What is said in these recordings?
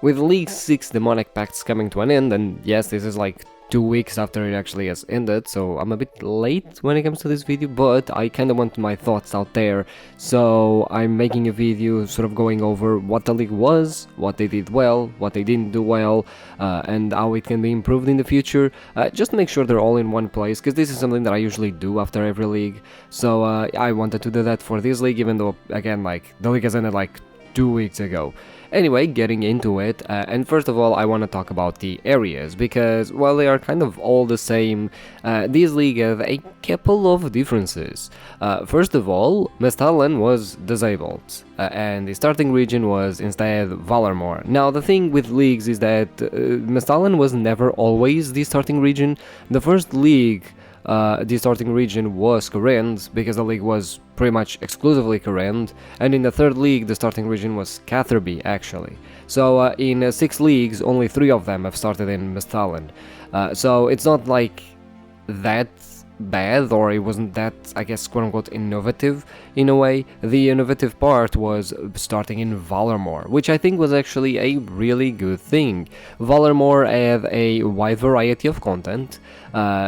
with League 6 Demonic Pacts coming to an end, and yes, this is like 2 weeks after it actually has ended, so I'm a bit late when it comes to this video, but I kinda want my thoughts out there, so I'm making a video sort of going over what the league was, what they did well, what they didn't do well, and how it can be improved in the future, just to make sure they're all in one place, because this is something that I usually do after every league, so I wanted to do that for this league, even though, again, like, the league has ended like 2 weeks ago. Anyway, getting into it, and first of all I want to talk about the areas, because while they are kind of all the same, these league have a couple of differences. First of all, Mesthallen was disabled, and the starting region was instead Valarmor. Now the thing with leagues is that Mesthallen was never always the starting region. The first league, the starting region was Kourend, because the league was pretty much exclusively Kourend, and in the third league the starting region was Catherby actually. So in 6 leagues, only 3 of them have started in Mesthallen. So it's not like that bad, or it wasn't that, I guess, quote-unquote innovative in a way. The innovative part was starting in Valarmor, which I think was actually a really good thing. Valarmor had a wide variety of content.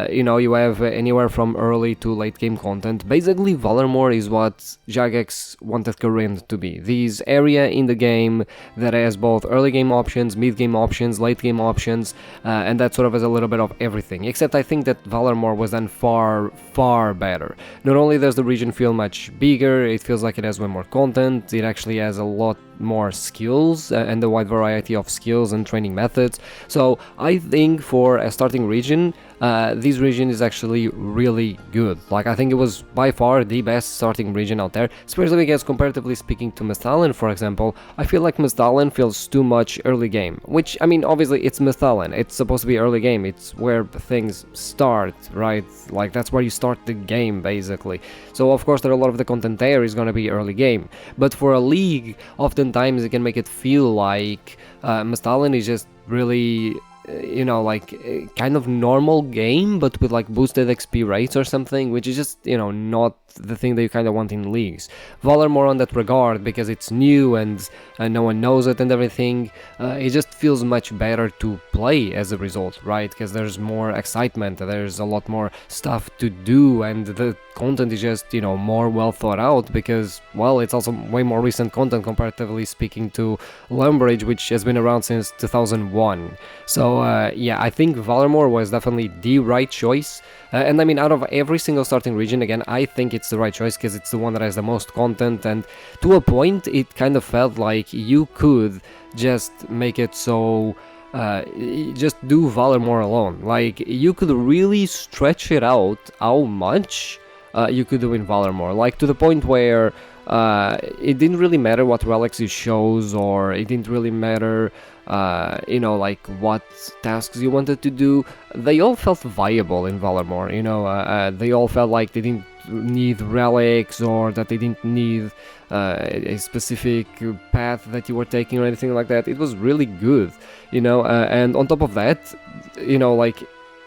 You know, you have anywhere from early to late game content. Basically, Valarmor is what Jagex wanted Kourend to be. This area in the game that has both early game options, mid game options, late game options, and that sort of has a little bit of everything. Except I think that Valarmor was done far better. Not only does the region feel much bigger, it feels like it has way more content, it actually has a lot more skills and a wide variety of skills and training methods. So I think for a starting region, this region is actually really good. Like, I think it was by far the best starting region out there, especially because comparatively speaking to Mesthallen, for example, I feel like Mesthallen feels too much early game, which, I mean, obviously it's Mesthallen, it's supposed to be early game, it's where things start, right? Like, that's where you start the game, basically. So of course there are a lot of the content there is gonna be early game, but for a league, oftentimes it can make it feel like Mesthallen is just really, you know, like kind of normal game, but with like boosted XP rates or something, which is just, you know, not the thing that you kind of want in leagues. Valarmor on that regard, because it's new and no one knows it and everything, it just feels much better to play as a result, right? Because there's more excitement, there's a lot more stuff to do, and the content is just, you know, more well thought out, because, well, it's also way more recent content comparatively speaking to Lumbridge, which has been around since 2001. So yeah, I think Valarmor was definitely the right choice. And I mean, out of every single starting region, again, I think it's the right choice because it's the one that has the most content, and to a point it kind of felt like you could just make it so just do Valarmor alone. Like, you could really stretch it out how much you could do in Valarmor, like to the point where it didn't really matter what relics you chose, or it didn't really matter you know, like what tasks you wanted to do. They all felt viable in Valarmor, you know, they all felt like they didn't need relics, or that they didn't need a specific path that you were taking or anything like that. It was really good, you know, and on top of that, you know, like,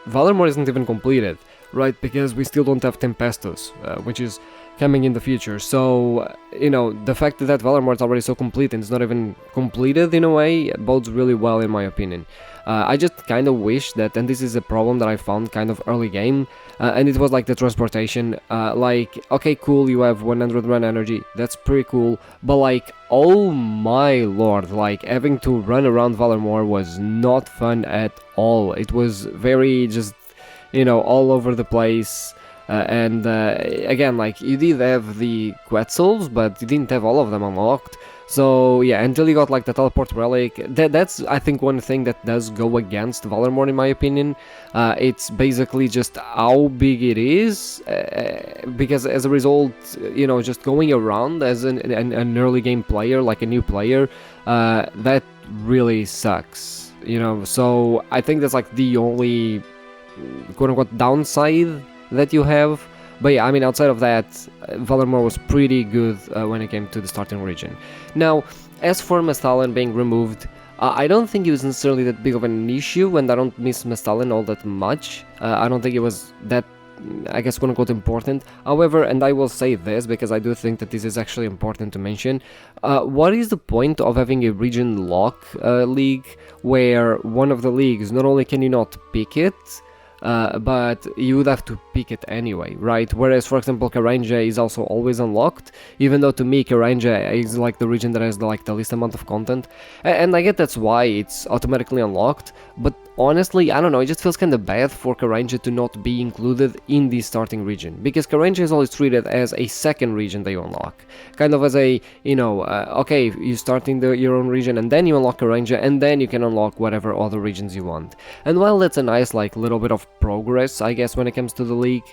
Valarmor isn't even completed, right, because we still don't have Tempestus, which is coming in the future. So, you know, the fact that Valarmor is already so complete and it's not even completed in a way bodes really well in my opinion. I just kind of wish that, and this is a problem that I found kind of early game, and it was like the transportation. Like, okay, cool, you have 100 run energy, that's pretty cool, but like, oh my lord, like, having to run around Valarmor was not fun at all. It was very just, you know, all over the place. And again, like, you did have the Quetzals, but you didn't have all of them unlocked. So yeah, until you got like the teleport relic, that's I think one thing that does go against Valarmor in my opinion. It's basically just how big it is, because as a result, you know, just going around as an early game player, like a new player, that really sucks, you know. So I think that's like the only quote-unquote downside that you have. But yeah, I mean, outside of that, Valarmor was pretty good when it came to the starting region. Now, as for Mesthallen being removed, I don't think it was necessarily that big of an issue, and I don't miss Mesthallen all that much. I don't think it was that I guess, quote unquote, important. However, and I will say this because I do think that this is actually important to mention, what is the point of having a region lock league where one of the leagues, not only can you not pick it, but you would have to pick it anyway, right? Whereas, for example, Karanja is also always unlocked, even though to me Karanja is like the region that has like the least amount of content, and I get that's why it's automatically unlocked, but honestly, I don't know, it just feels kind of bad for Karanja to not be included in the starting region, because Karanja is always treated as a second region that you unlock, kind of as a, you know, okay, you start in your own region and then you unlock Karanja and then you can unlock whatever other regions you want. And while that's a nice like little bit of progress, I guess, when it comes to the league,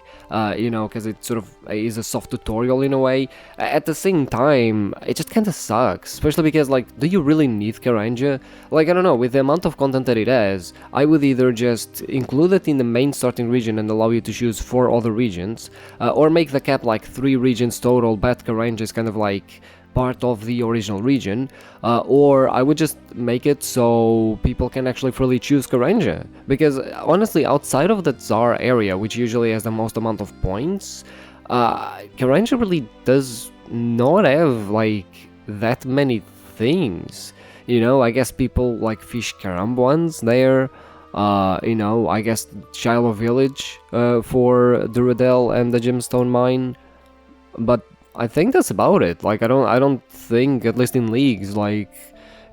you know, because it sort of is a soft tutorial in a way, at the same time it just kind of sucks, especially because, like, do you really need Karanja? Like, I don't know, with the amount of content that it has, I would either just include it in the main starting region and allow you to choose 4 other regions, or make the cap like 3 regions total, but Karanja is kind of like part of the original region, or I would just make it so people can actually freely choose Karanja, because honestly, outside of the Tsar area, which usually has the most amount of points, Karanja really does not have like that many things. You know, I guess people like fish Karambwans there, you know, I guess Shiloh Village for the Rudel and the Gemstone Mine, but I think that's about it. Like, I don't think, at least in leagues, like,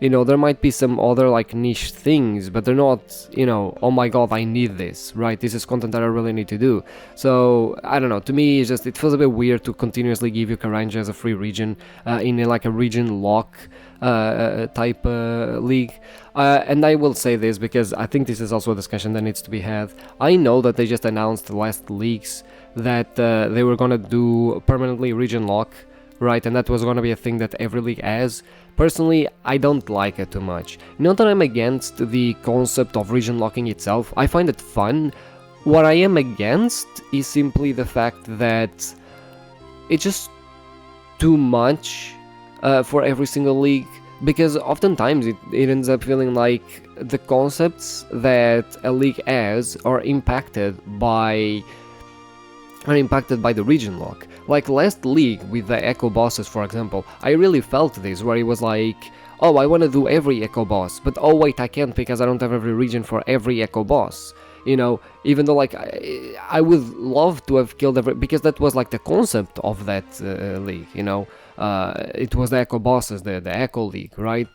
you know, there might be some other like niche things, but they're not, you know, oh my god, I need this, right? This is content that I really need to do. So I don't know, to me it's just, it feels a bit weird to continuously give you Karanja as a free region in like a region lock type league. And I will say this because I think this is also a discussion that needs to be had. I know that they just announced the last leaks that they were gonna do permanently region lock, right? And that was gonna be a thing that every league has. Personally, I don't like it too much. Not that I'm against the concept of region locking itself, I find it fun. What I am against is simply the fact that it's just too much for every single league, because oftentimes it ends up feeling like the concepts that a league has are impacted by the region lock. Like last league with the echo bosses, for example, I really felt this, where it was like, oh, I want to do every echo boss, but oh wait, I can't because I don't have every region for every echo boss. You know, even though like I would love to have killed every, because that was like the concept of that league, you know, it was the echo bosses, the echo league, right?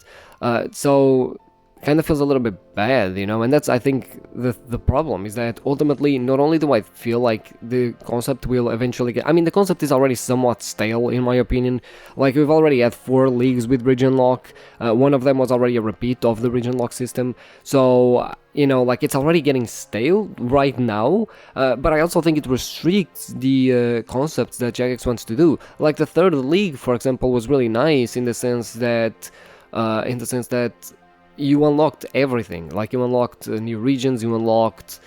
So kind of feels a little bit bad, you know, and that's, I think, the problem is that ultimately not only do I feel like the concept will eventually get, I mean, the concept is already somewhat stale in my opinion. Like, we've already had 4 leagues with region lock, one of them was already a repeat of the region lock system, so you know, like, it's already getting stale right now, but I also think it restricts the concepts that Jagex wants to do. Like the 3rd league, for example, was really nice in the sense that you unlocked everything. Like, you unlocked new regions, you unlocked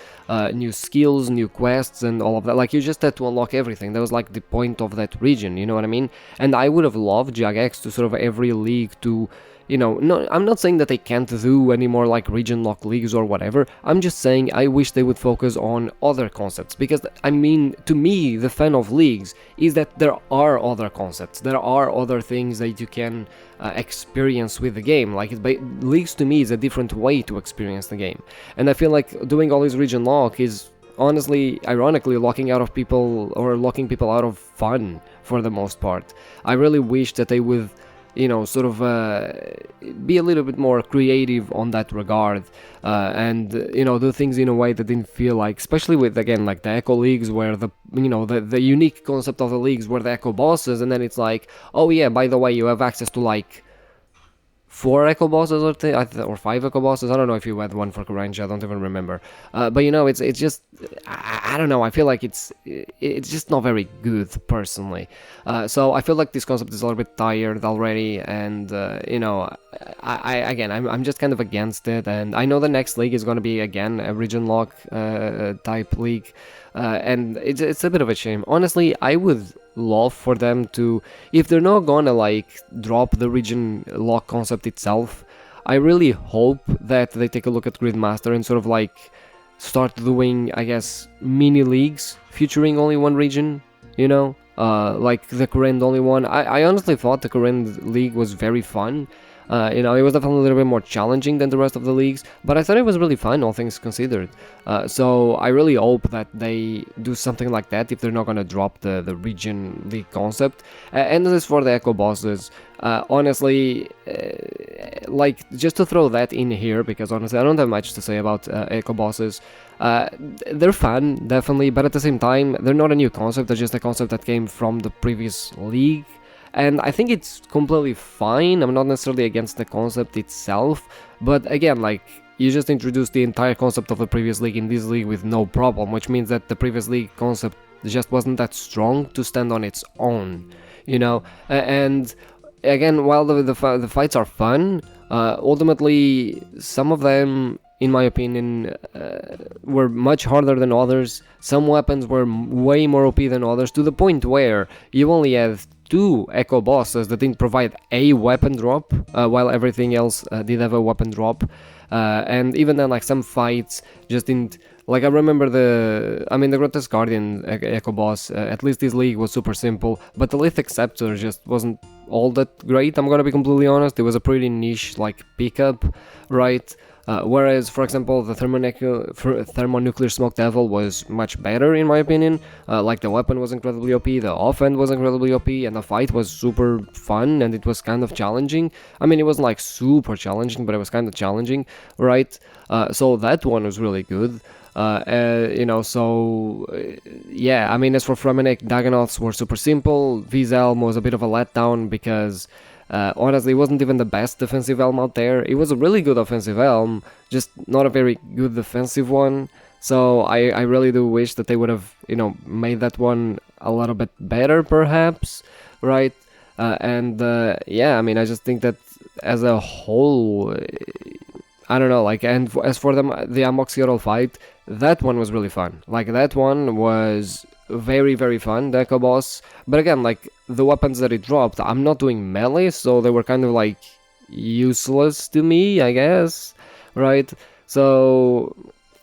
new skills, new quests, and all of that. Like, you just had to unlock everything. That was like the point of that region, you know what I mean? And I would have loved Jagex to sort of every league to, you know, no, I'm not saying that they can't do any more like region lock leagues or whatever. I'm just saying I wish they would focus on other concepts, because I mean, to me, the fun of leagues is that there are other concepts, there are other things that you can experience with the game. Like, leagues to me is a different way to experience the game, and I feel like doing all this region lock is honestly, ironically, locking people out of fun for the most part. I really wish that they would, you know, sort of be a little bit more creative on that regard, and you know, do things in a way that didn't feel like, especially with, again, like the echo leagues, where the, you know, the unique concept of the leagues were the echo bosses, and then it's like, oh yeah, by the way, you have access to like 4 echo bosses or 5 echo bosses. I don't know if you had one for Karanja, I don't even remember. But you know, it's just, I don't know, I feel like it's just not very good personally. So I feel like this concept is a little bit tired already, and you know, I'm just kind of against it. And I know the next league is going to be again a region lock type league, and it's a bit of a shame. Honestly, I would love for them to, if they're not gonna like drop the region lock concept itself, I really hope that they take a look at Gridmaster and sort of like start doing, I guess, mini leagues featuring only one region, you know, like the current only one. I honestly thought the current league was very fun. You know, it was definitely a little bit more challenging than the rest of the leagues, but I thought it was really fun, all things considered. So I really hope that they do something like that if they're not gonna drop the region league concept. And as for the echo bosses, honestly, like, just to throw that in here, because honestly I don't have much to say about echo bosses. They're fun, definitely, but at the same time, they're not a new concept, they're just a concept that came from the previous league. And I think it's completely fine. I'm not necessarily against the concept itself, but again, like, you just introduced the entire concept of the previous league in this league with no problem, which means that the previous league concept just wasn't that strong to stand on its own, you know. And again, while the fights are fun, ultimately some of them, in my opinion, were much harder than others. Some weapons were way more OP than others, to the point where you only have 2 echo bosses that didn't provide a weapon drop, while everything else did have a weapon drop. And even then, like, some fights just didn't. Like, I remember the Grotesque Guardian echo boss, at least this league was super simple, but the Lithic Scepter just wasn't all that great, I'm gonna be completely honest. It was a pretty niche, like, pickup, right? Whereas, for example, the Thermonuclear Smoke Devil was much better, in my opinion. Like, the weapon was incredibly OP, the offhand was incredibly OP, and the fight was super fun, and it was kind of challenging. I mean, it wasn't like super challenging, but it was kind of challenging, right? So that one was really good. You know, so yeah, I mean, as for Fremennik, Dagonoths were super simple. Vizelm was a bit of a letdown because honestly, it wasn't even the best defensive elm out there. It was a really good offensive elm, just not a very good defensive one. So I really do wish that they would have, you know, made that one a little bit better, perhaps, right? Yeah, I mean, I just think that as a whole, I don't know, like, and as for the Amoxicillin fight, that one was really fun. Like, that one was very, very fun, the Echo Boss. But again, like, the weapons that it dropped, I'm not doing melee, so they were kind of, like, useless to me, I guess, right? So,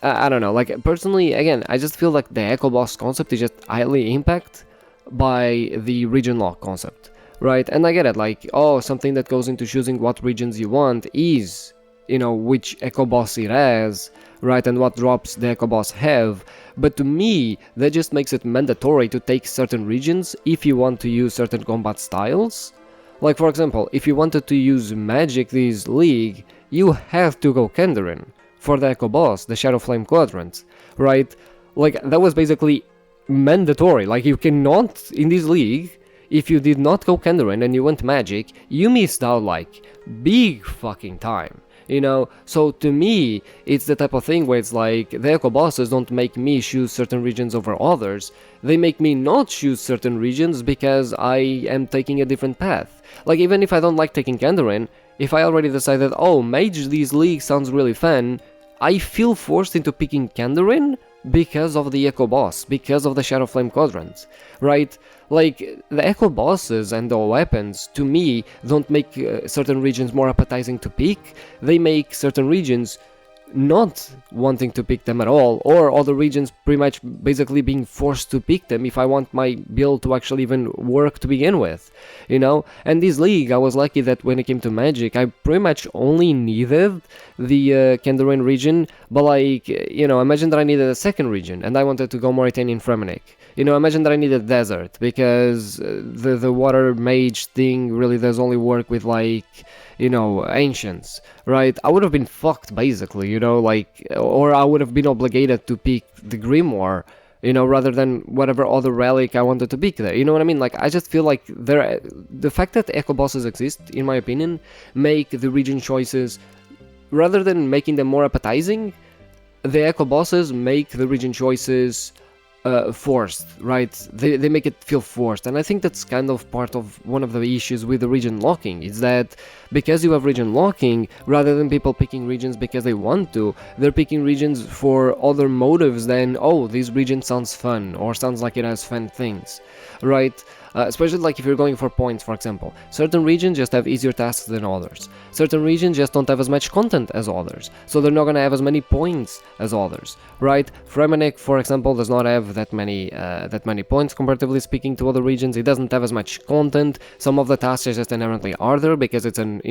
I don't know, like, personally, again, I just feel like the Echo Boss concept is just highly impacted by the region lock concept, right? And I get it, like, oh, something that goes into choosing what regions you want is, you know, which Echo Boss it has, right, and what drops the Echo Boss have. But to me, that just makes it mandatory to take certain regions if you want to use certain combat styles. Like, for example, if you wanted to use magic this league, you have to go Kandarin for the Echo Boss, the Shadow Flame Quadrant, right? Like, that was basically mandatory. Like, you cannot, in this league, if you did not go Kandarin and you went magic, you missed out, like, big fucking time. You know, so to me, it's the type of thing where it's like, the Echo Bosses don't make me choose certain regions over others, they make me not choose certain regions because I am taking a different path. Like, even if I don't like taking Kandarin, if I already decided, oh, Mage this league sounds really fun, I feel forced into picking Kandarin because of the Echo Boss, because of the Shadow Flame Quadrant, right? Like, the Echo Bosses and the weapons, to me, don't make certain regions more appetizing to pick, they make certain regions not wanting to pick them at all, or other regions pretty much basically being forced to pick them if I want my build to actually even work to begin with, you know? And this league, I was lucky that when it came to magic, I pretty much only needed the Kandarin region, but like, you know, imagine that I needed a second region, and I wanted to go Mauritanian Fremennik. You know, imagine that I needed desert, because the water mage thing really does only work with, like, you know, ancients, right? I would have been fucked, basically, you know, like, or I would have been obligated to pick the Grimoire, you know, rather than whatever other relic I wanted to pick there, you know what I mean? Like, I just feel like the fact that Echo Bosses exist, in my opinion, make the region choices, rather than making them more appetizing, the Echo Bosses make the region choices forced, right? They make it feel forced, and I think that's kind of part of one of the issues with the region locking, is that because you have region locking, rather than people picking regions because they want to, they're picking regions for other motives than, oh, this region sounds fun, or sounds like it has fun things, right? especially like if you're going for points, for example. Certain regions just have easier tasks than others. Certain regions just don't have as much content as others, so they're not gonna have as many points as others, right? Fremennik, for example, does not have that many points comparatively speaking to other regions. It doesn't have as much content. Some of the tasks are just inherently harder because it's an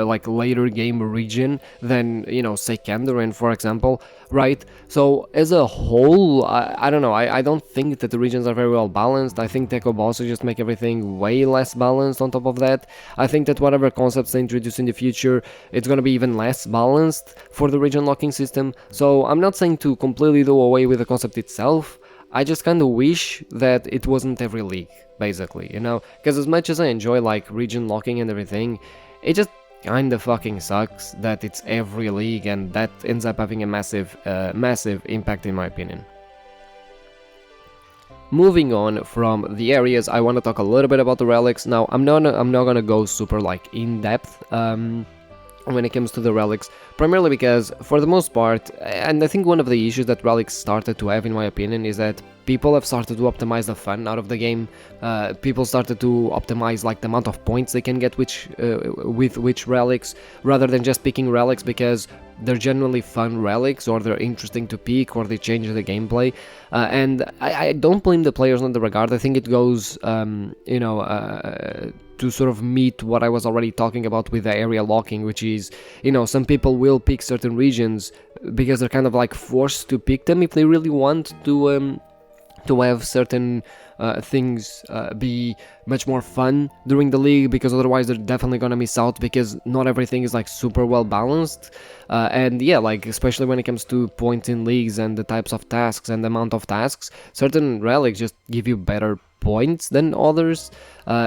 like later game region than say Kandarin, for example, right? So as a whole, I don't know. I don't think that the regions are very well balanced. I think Deco bosses just make everything way less balanced. On top of that, I think that whatever concepts they introduce in the future, it's gonna be even less balanced for the region locking system. So I'm not saying to completely do away with the concept itself. I just kind of wish that it wasn't every league, basically, because as much as I enjoy like region locking and everything, it just kinda fucking sucks that it's every league, and that ends up having a massive impact in my opinion. Moving on from the areas, I want to talk a little bit about the relics. Now, I'm not gonna go super like in depth when it comes to the relics, primarily because for the most part, and I think one of the issues that relics started to have, in my opinion, is that people have started to optimize the fun out of the game. People started to optimize like the amount of points they can get with which relics, rather than just picking relics because they're genuinely fun relics, or they're interesting to pick, or they change the gameplay. And I don't blame the players in the regard. I think it goes, to sort of meet what I was already talking about with the area locking, which is, some people will pick certain regions because they're kind of like forced to pick them if they really want to have certain things be much more fun during the league, because otherwise they're definitely gonna miss out, because not everything is like super well balanced. And yeah, like especially when it comes to points in leagues and the types of tasks and the amount of tasks, certain relics just give you better points than others.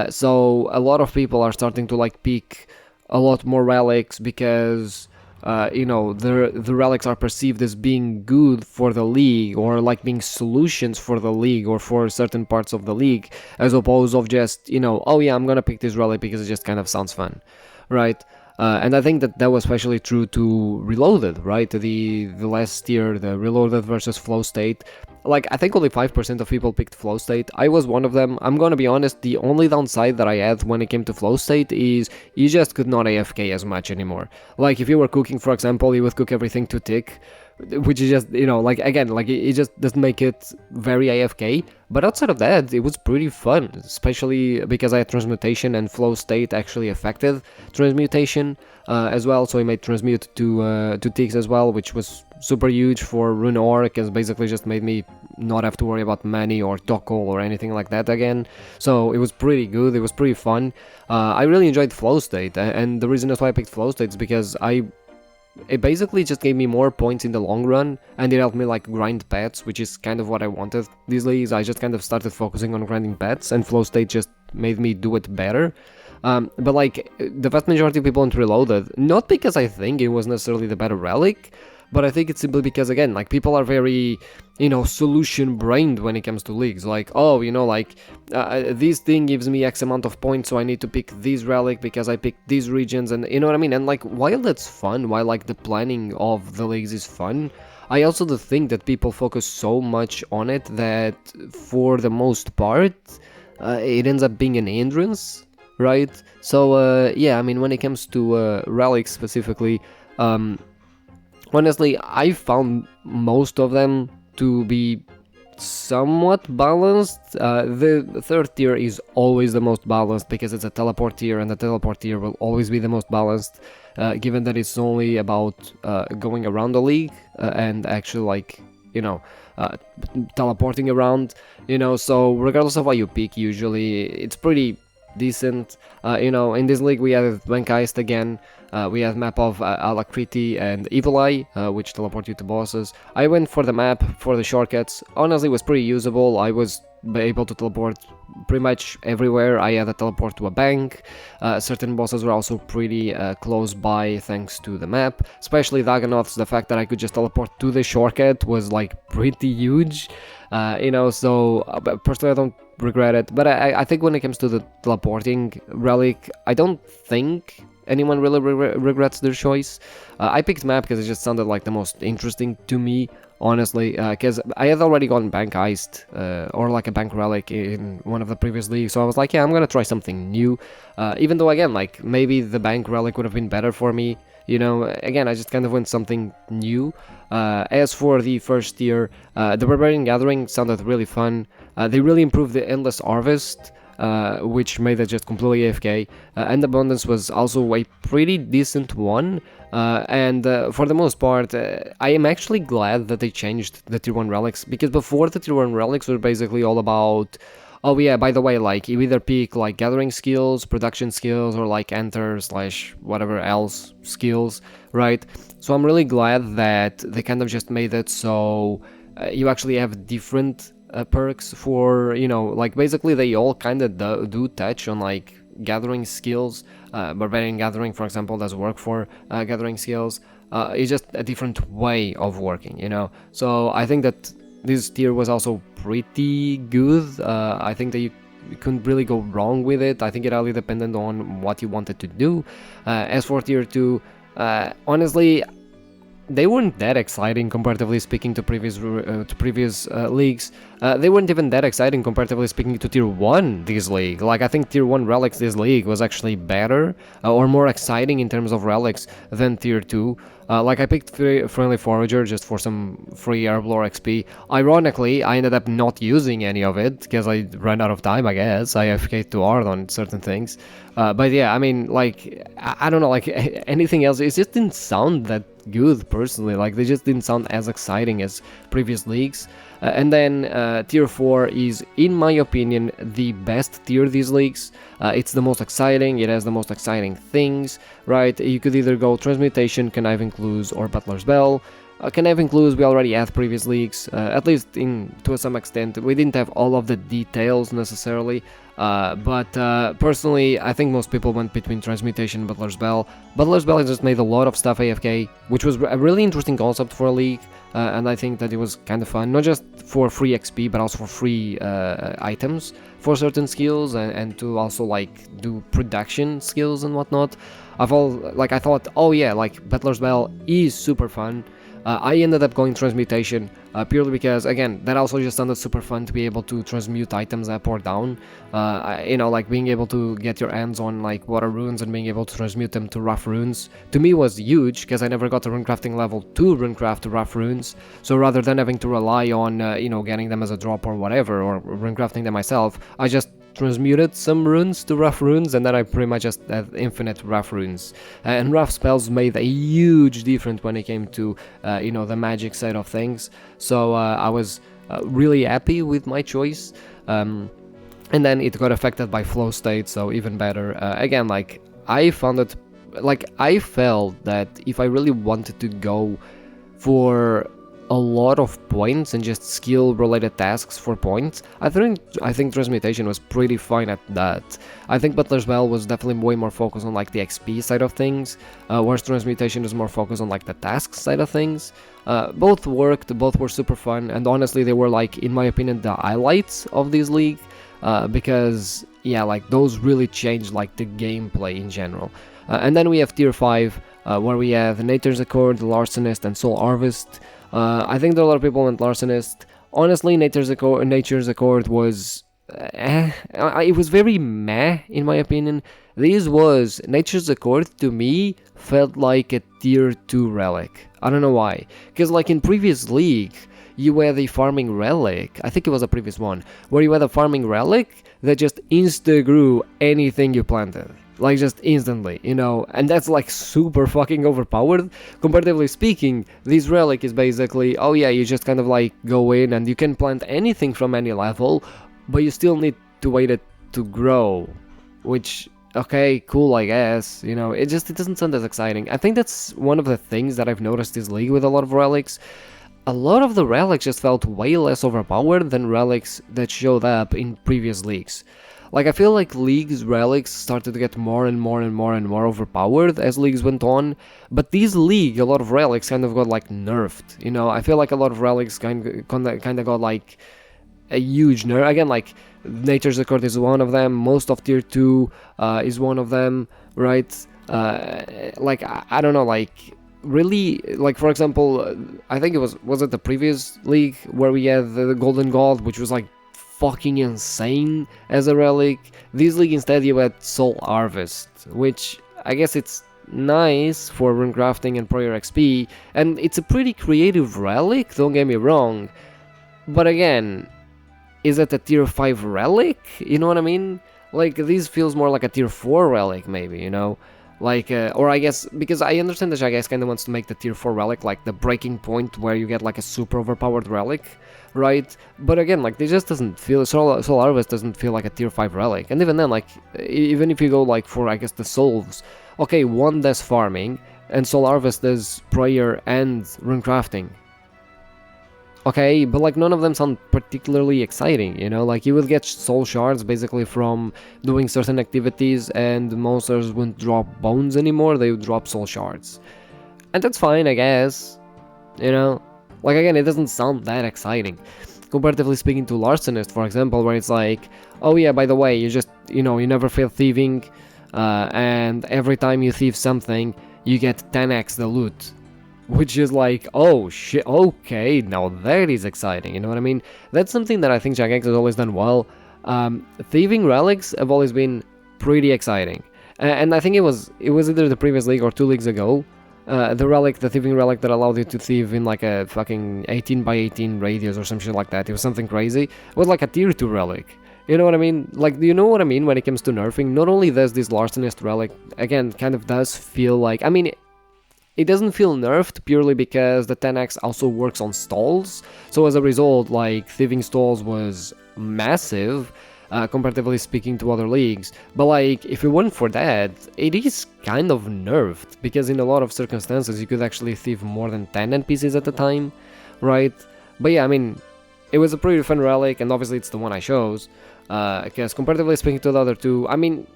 So a lot of people are starting to like pick a lot more relics because the relics are perceived as being good for the league, or like being solutions for the league or for certain parts of the league, as opposed of just, oh yeah, I'm gonna pick this relic because it just kind of sounds fun, right? And I think that was especially true to Reloaded, right? The last tier, the Reloaded versus Flow State. Like, I think only 5% of people picked Flow State. I was one of them. I'm gonna be honest, the only downside that I had when it came to Flow State is you just could not AFK as much anymore. Like, if you were cooking, for example, you would cook everything to tick, which is just, like, again, like, it just doesn't make it very AFK. But outside of that, it was pretty fun, especially because I had Transmutation, and Flow State actually affected Transmutation as well, so I made Transmute to ticks as well, which was super huge for Rune Orc, because basically just made me not have to worry about Mani or Toggle or anything like that again. So it was pretty good, it was pretty fun. I really enjoyed Flow State, and the reason that's why I picked Flow State is because it basically just gave me more points in the long run, and it helped me like grind pets, which is kind of what I wanted these days. I just kind of started focusing on grinding pets, and Flow State just made me do it better. But like, the vast majority of people went Reloaded, not because I think it was necessarily the better relic, but I think it's simply because, again, like, people are very, solution brained when it comes to leagues. Like, oh, this thing gives me X amount of points, so I need to pick this relic because I picked these regions, and you know what I mean? And like, while that's fun, while like the planning of the leagues is fun, I also do think that people focus so much on it that for the most part, it ends up being an hindrance, right? So, yeah, I mean, when it comes to relics specifically, honestly, I found most of them to be somewhat balanced. The third tier is always the most balanced because it's a teleport tier, and the teleport tier will always be the most balanced, given that it's only about going around the league and actually, like, teleporting around, so regardless of what you pick, usually it's pretty decent. In this league we have Bankaist again. We have map of Alacrity and Evil Eye, which teleport you to bosses. I went for the map for the shortcuts. Honestly, it was pretty usable. I was able to teleport pretty much everywhere. I had a teleport to a bank. Certain bosses were also pretty close by thanks to the map. Especially Dagonoths, the fact that I could just teleport to the shortcut was like pretty huge. So personally I don't regret it. But I think when it comes to the teleporting relic, I don't think anyone really regrets their choice. I picked map because it just sounded like the most interesting to me, honestly, because I had already gotten bank iced or like a bank relic in one of the previous leagues, so I was like, yeah, I'm gonna try something new, even though again, like, maybe the bank relic would have been better for me, you know. Again, I just kind of went something new. As for the first tier, the Barbarian Gathering sounded really fun. They really improved the Endless Harvest, which made it just completely AFK, and Abundance was also a pretty decent one, and for the most part, I am actually glad that they changed the tier 1 relics, because before the tier 1 relics were basically all about, oh yeah, by the way, like, you either pick like gathering skills, production skills, or like enter slash whatever else skills, right? So I'm really glad that they kind of just made it so you actually have different perks for, you know, like, basically they all kind of do touch on like gathering skills. Barbarian Gathering, for example, does work for gathering skills. It's just a different way of working, you know. So I think that this tier was also pretty good. I think that you couldn't really go wrong with it. I think it really depended on what you wanted to do. As for tier 2, honestly, they weren't that exciting comparatively speaking to previous leagues. They weren't even that exciting comparatively speaking to tier 1 this league. Like, I think tier 1 relics this league was actually better or more exciting in terms of relics than tier 2. Like, I picked Friendly Forager just for some free Herblore XP. Ironically, I ended up not using any of it because I ran out of time, I guess. I AFK'd too hard on certain things. But yeah, I mean, like, I don't know, like, anything else, it just didn't sound that good, personally. Like, they just didn't sound as exciting as previous leagues. And then tier 4 is, in my opinion, the best tier these leagues. It's the most exciting, it has the most exciting things, right? You could either go Transmutation, Conniving Clues, or Butler's Bell. Conniving Clues we already had previous leagues, at least to some extent. We didn't have all of the details necessarily, but personally I think most people went between Transmutation and Butler's Bell. Butler's Bell just made a lot of stuff AFK, which was a really interesting concept for a league, and I think that it was kind of fun, not just for free XP but also for free items for certain skills, and to also like do production skills and whatnot. I thought, oh yeah, like, Butler's Bell is super fun. I ended up going Transmutation purely because, again, that also just sounded super fun to be able to transmute items up or down. You know, like, being able to get your hands on like water runes and being able to transmute them to rough runes, to me was huge, because I never got to runecrafting level 2 runecraft rough runes. So rather than having to rely on, you know, getting them as a drop or whatever, or runecrafting them myself, I just transmuted some runes to rough runes, and then I pretty much just had infinite rough runes. And rough spells made a huge difference when it came to, you know, the magic side of things. So I was really happy with my choice. And then it got affected by flow state, so even better. Again, like, I found it, like, I felt that if I really wanted to go for a lot of points and just skill related tasks for points, I think Transmutation was pretty fine at that. I think Butler's Bell was definitely way more focused on like the XP side of things, whereas Transmutation was more focused on like the tasks side of things. Both worked, both were super fun, and honestly they were, like, in my opinion, the highlights of this league, because yeah, like, those really changed like the gameplay in general. And then we have tier 5, where we have Nature's Accord, Larcenist, and Soul Harvest. I think that a lot of people went Larcenist. Honestly, Nature's Accord was it was very meh in my opinion. Nature's Accord to me felt like a tier 2 relic. I don't know why, because like in previous league you had a farming relic, I think it was a previous one, where you had a farming relic that just insta-grew anything you planted. Like, just instantly, you know, and that's like super fucking overpowered. Comparatively speaking, this relic is basically, oh yeah, you just kind of like go in and you can plant anything from any level, but you still need to wait it to grow, which, okay, cool, I guess, you know, it doesn't sound as exciting. I think that's one of the things that I've noticed this league with a lot of relics. A lot of the relics just felt way less overpowered than relics that showed up in previous leagues. Like, I feel like League's relics started to get more and more and more and more overpowered as leagues went on, but this league, a lot of relics kind of got like nerfed, you know. I feel like a lot of relics kind of got like a huge nerf. Again, like, Nature's Accord is one of them, most of tier 2 is one of them, right? Like I don't know, like really, like for example, I think was it the previous league where we had the golden gold, which was like fucking insane as a relic. This league instead you had soul harvest, which I guess it's nice for rune crafting and prayer XP, and it's a pretty creative relic, don't get me wrong, but again, is it a tier 5 relic? You know what I mean? Like, this feels more like a tier 4 relic, maybe, you know? Like, or I guess, because I understand that Jagex kind of wants to make the tier 4 relic like the breaking point where you get like a super overpowered relic, right? But again, like, this just doesn't feel, Soul Harvest doesn't feel like a tier 5 relic. And even then, like, even if you go like for, I guess, the souls, okay, one does farming, and Soul Harvest does prayer and rune crafting. Okay, but like none of them sound particularly exciting, you know, like you will get soul shards basically from doing certain activities, and monsters wouldn't drop bones anymore, they would drop soul shards. And that's fine, I guess, you know, like again, it doesn't sound that exciting. Comparatively speaking to Larcenist, for example, where it's like, oh yeah, by the way, you just, you know, you never fail thieving, and every time you thieve something, you get 10x the loot. Which is like, oh shit, okay, now that is exciting, you know what I mean? That's something that I think Jagex has always done well. Thieving relics have always been pretty exciting. And I think it was either the previous league or 2 leagues ago, the thieving relic that allowed you to thieve in like a fucking 18 by 18 radius or some shit like that. It was something crazy. It was like a tier 2 relic. You know what I mean? Like, do you know what I mean when it comes to nerfing? Not only does this Larcenist relic, again, kind of does feel like, I mean, it doesn't feel nerfed purely because the 10x also works on stalls, so as a result, like, thieving stalls was massive, comparatively speaking to other leagues, but like, if it weren't for that, it is kind of nerfed, because in a lot of circumstances you could actually thieve more than 10 NPCs at a time, right? But yeah, I mean, it was a pretty fun relic, and obviously it's the one I chose, because comparatively speaking to the other two, I mean,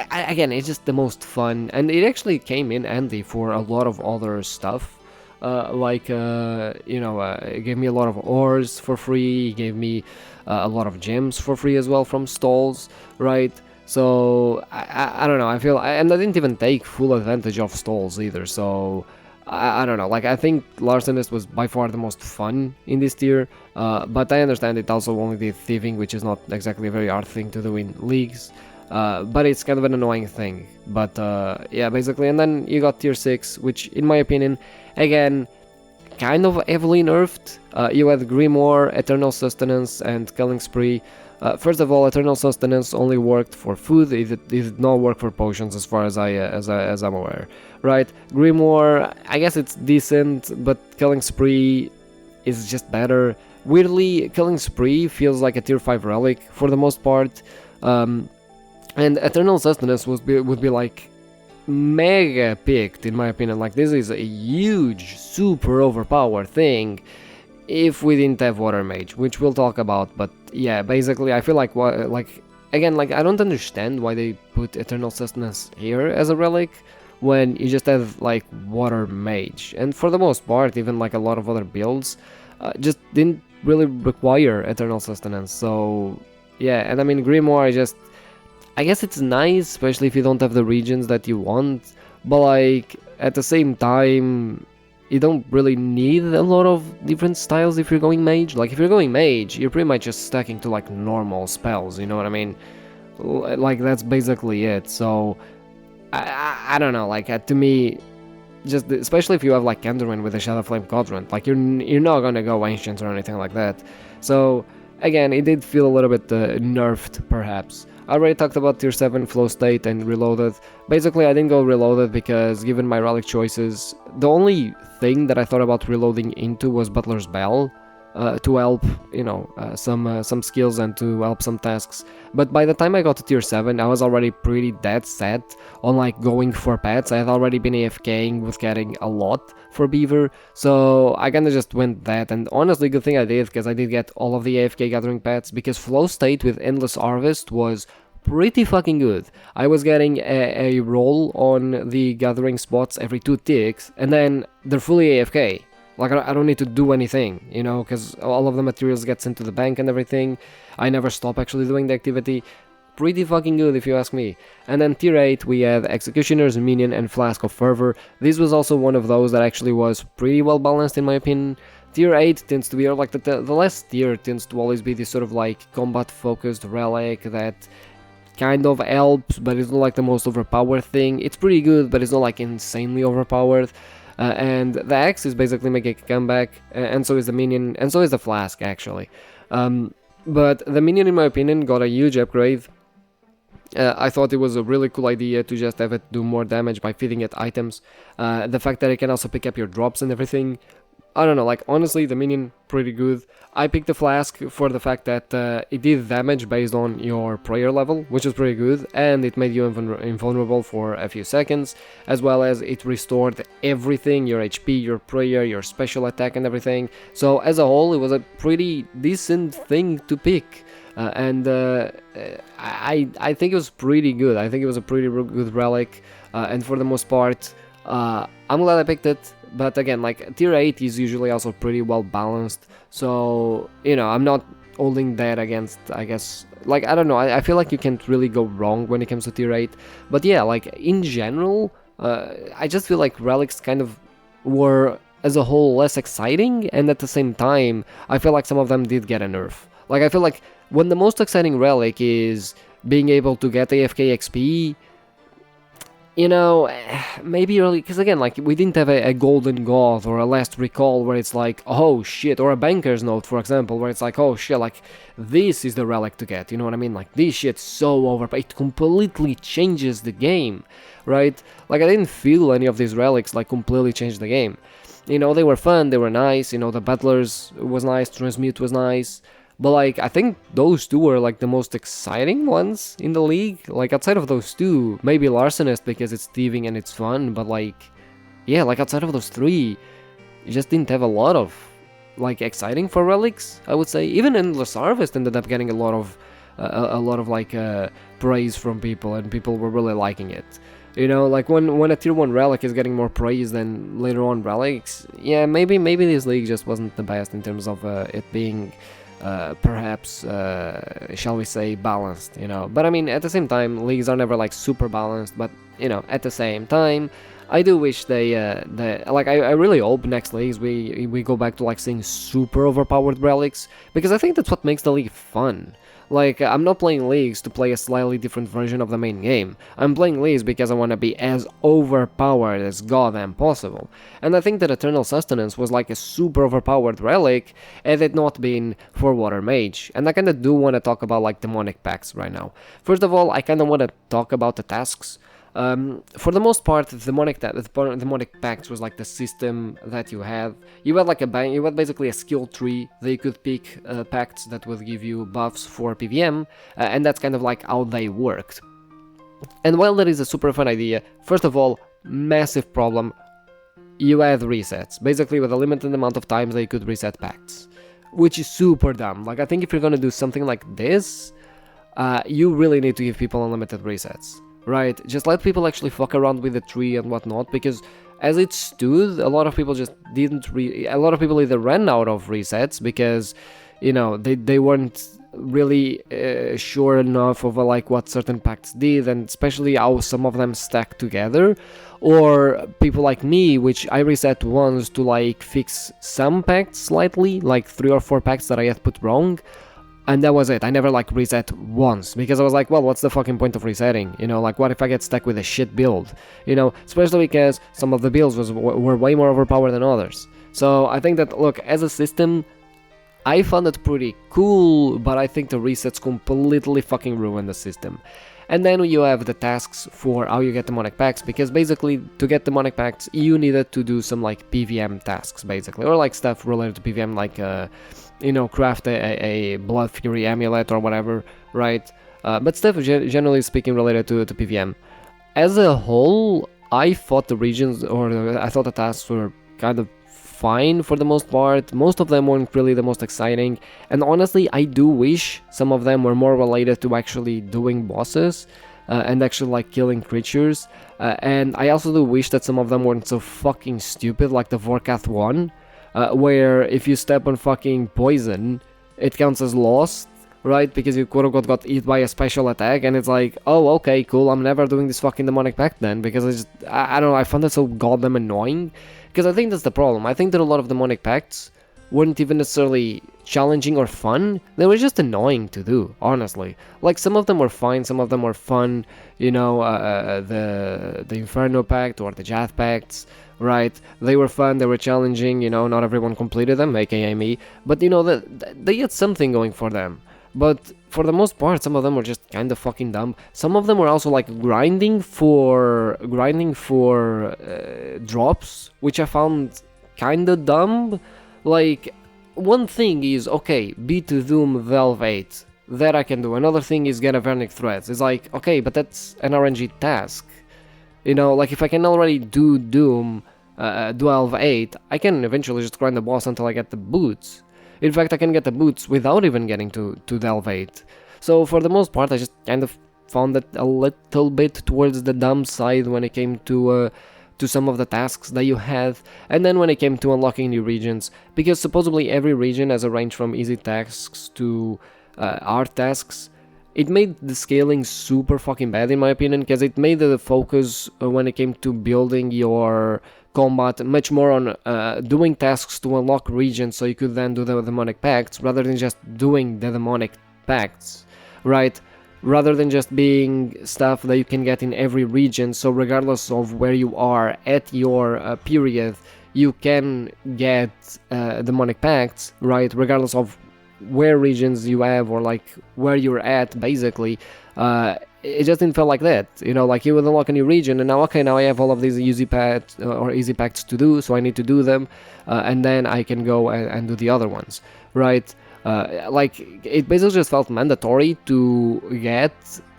again, it's just the most fun, and it actually came in handy for a lot of other stuff, you know, it gave me a lot of ores for free, it gave me a lot of gems for free as well from stalls, right? So, I don't know, I feel, and I didn't even take full advantage of stalls either, so, I don't know, like, I think Larcenist was by far the most fun in this tier, but I understand it also only did thieving, which is not exactly a very hard thing to do in leagues. But it's kind of an annoying thing, but yeah, basically, and then you got tier 6, which in my opinion, again, kind of heavily nerfed. You had Grimoire, Eternal Sustenance, and Killing Spree. First of all, Eternal Sustenance only worked for food, it did not work for potions as far as I'm aware, right? Grimoire, I guess it's decent, but Killing Spree is just better. Weirdly, Killing Spree feels like a tier 5 relic for the most part, and Eternal Sustenance would be like mega picked in my opinion. Like, this is a huge, super overpowered thing if we didn't have Water Mage, which we'll talk about. But yeah, basically, I feel like again, like, I don't understand why they put Eternal Sustenance here as a relic when you just have like Water Mage, and for the most part, even like a lot of other builds just didn't really require Eternal Sustenance. So yeah, and I mean, Grimoire just, I guess it's nice, especially if you don't have the regions that you want, but like, at the same time, you don't really need a lot of different styles if you're going mage. Like, if you're going mage, you're pretty much just stacking to like normal spells, you know what I mean? Like, that's basically it. So, I don't know, like, to me, just, especially if you have like Enderman with a Shadow Flame Quadrant, like, you're not gonna go Ancients or anything like that. So, again, it did feel a little bit nerfed, perhaps. I already talked about tier 7 flow state and reloaded. Basically, I didn't go reloaded because, given my relic choices, the only thing that I thought about reloading into was Butler's Bell, to help, you know, some skills and to help some tasks. But by the time I got to tier 7, I was already pretty dead set on like going for pets. I had already been AFKing with getting a lot for Beaver, so I kinda just went that, and honestly, good thing I did, because I did get all of the AFK gathering pets, because Flow State with Endless Harvest was pretty fucking good. I was getting a roll on the gathering spots every 2 ticks, and then they're fully AFK. Like, I don't need to do anything, you know, because all of the materials gets into the bank and everything. I never stop actually doing the activity. pretty fucking good if you ask me. And then tier 8 we have Executioner's Minion and Flask of Fervor. This was also one of those that actually was pretty well balanced in my opinion. Tier 8 tends to be, or like the last tier tends to always be this sort of like combat focused relic that kind of helps, but it's not like the most overpowered thing. It's pretty good, but it's not like insanely overpowered. And the axe is basically making a comeback, and so is the minion, and so is the flask actually. But the minion, in my opinion, got a huge upgrade. I thought it was a really cool idea to just have it do more damage by feeding it items. The fact that it can also pick up your drops and everything. I don't know, like, honestly, the minion, pretty good. I picked the flask for the fact that it did damage based on your prayer level, which is pretty good, and it made you invulnerable for a few seconds, as well as it restored everything, your HP, your prayer, your special attack and everything. So as a whole, it was a pretty decent thing to pick. I think it was pretty good. I think it was a pretty good relic, and for the most part, I'm glad I picked it. But again, like, tier 8 is usually also pretty well balanced, so, you know, I'm not holding that against, I guess, like, I don't know, I feel like you can't really go wrong when it comes to tier 8, but yeah, like, in general, I just feel like relics kind of were, as a whole, less exciting, and at the same time, I feel like some of them did get a nerf. Like, I feel like when the most exciting relic is being able to get AFK XP, you know, maybe early, because again, like, we didn't have a golden god or a last recall where it's like, oh shit, or a banker's note, for example, where it's like, oh shit, like, this is the relic to get, you know what I mean? Like, this shit's so overpowered, it completely changes the game, right? Like, I didn't feel any of these relics, like, completely change the game. You know, they were fun, they were nice, you know, the Battlers was nice, Transmute was nice, but, like, I think those two were, like, the most exciting ones in the league. Like, outside of those two, maybe Larcenist because it's thieving and it's fun, but, like, yeah, like, outside of those three, you just didn't have a lot of, like, exciting for relics, I would say. Even Endless Harvest ended up getting a lot of, like, praise from people, and people were really liking it. You know, like, when a tier 1 relic is getting more praise than later on relics, yeah, maybe this league just wasn't the best in terms of it being... perhaps, shall we say, balanced, you know. But I mean, at the same time, leagues are never like super balanced, but, you know, at the same time, I do wish like, I really hope next leagues we go back to, like, seeing super overpowered relics, because I think that's what makes the league fun. Like, I'm not playing leagues to play a slightly different version of the main game. I'm playing leagues because I want to be as overpowered as goddamn possible. And I think that Eternal Sustenance was like a super overpowered relic had it not been for Water Mage. And I kinda do want to talk about, like, demonic pacts right now. First of all, I kinda want to talk about the tasks. For the most part, the demonic pacts was like the system that you had. You had like you had basically a skill tree that you could pick pacts that would give you buffs for PVM, and that's kind of like how they worked. And while that is a super fun idea, first of all, massive problem, you had resets, basically with a limited amount of times that you could reset pacts, which is super dumb. Like, I think if you're gonna do something like this, you really need to give people unlimited resets. Right, just let people actually fuck around with the tree and whatnot, because as it stood, a lot of people just didn't a lot of people either ran out of resets because, you know, they weren't really sure enough of like what certain pacts did, and especially how some of them stack together, or people like me, which I reset once to like fix some pacts slightly, like 3 or 4 pacts that I had put wrong. And that was it. I never, like, reset once, because I was like, well, what's the fucking point of resetting? You know, like, what if I get stuck with a shit build? You know, especially because some of the builds were way more overpowered than others. So I think that, look, as a system, I found it pretty cool, but I think the resets completely fucking ruined the system. And then you have the tasks for how you get demonic pacts, because basically, to get demonic pacts, you needed to do some, like, PVM tasks, basically, or, like, stuff related to PVM, like, you know, craft a Blood Fury amulet or whatever, right? But stuff generally speaking related to PVM. As a whole, I thought the regions, or I thought the tasks were kind of fine for the most part. Most of them weren't really the most exciting, and honestly, I do wish some of them were more related to actually doing bosses, and actually like killing creatures. And I also do wish that some of them weren't so fucking stupid, like the Vorkath one. Where if you step on fucking poison, it counts as lost, right? Because you quote-unquote got hit by a special attack, and it's like, oh, okay, cool, I'm never doing this fucking demonic pact then, because I don't know, I found that so goddamn annoying, because I think that's the problem. I think that a lot of demonic pacts weren't even necessarily challenging or fun, they were just annoying to do, honestly. Like, some of them were fine, some of them were fun, you know, the Inferno Pact or the Jath Pacts, right? They were fun, they were challenging, you know, not everyone completed them, aka me, but you know, they had something going for them. But for the most part, some of them were just kind of fucking dumb. Some of them were also like grinding for drops, which I found kind of dumb. Like, one thing is, okay, beat Doom Valve 8, that I can do. Another thing is get Avernic Threads. It's like, okay, but that's an RNG task. You know, like if I can already do Doom Valve 8, I can eventually just grind the boss until I get the boots. In fact, I can get the boots without even getting to Delve 8. So for the most part, I just kind of found that a little bit towards the dumb side when it came to some of the tasks that you had, and then when it came to unlocking new regions, because supposedly every region has a range from easy tasks to hard tasks. It made the scaling super fucking bad in my opinion, because it made the focus when it came to building your combat much more on doing tasks to unlock regions so you could then do the demonic pacts, rather than just doing the demonic pacts, right? Rather than just being stuff that you can get in every region, so regardless of where you are at your period, you can get demonic pacts, right? Regardless of where regions you have or like where you're at, basically. It just didn't feel like that, you know, like you would unlock a new region and now, okay, now I have all of these easy pacts to do, so I need to do them, and then I can go and do the other ones, right? Like, it basically just felt mandatory to get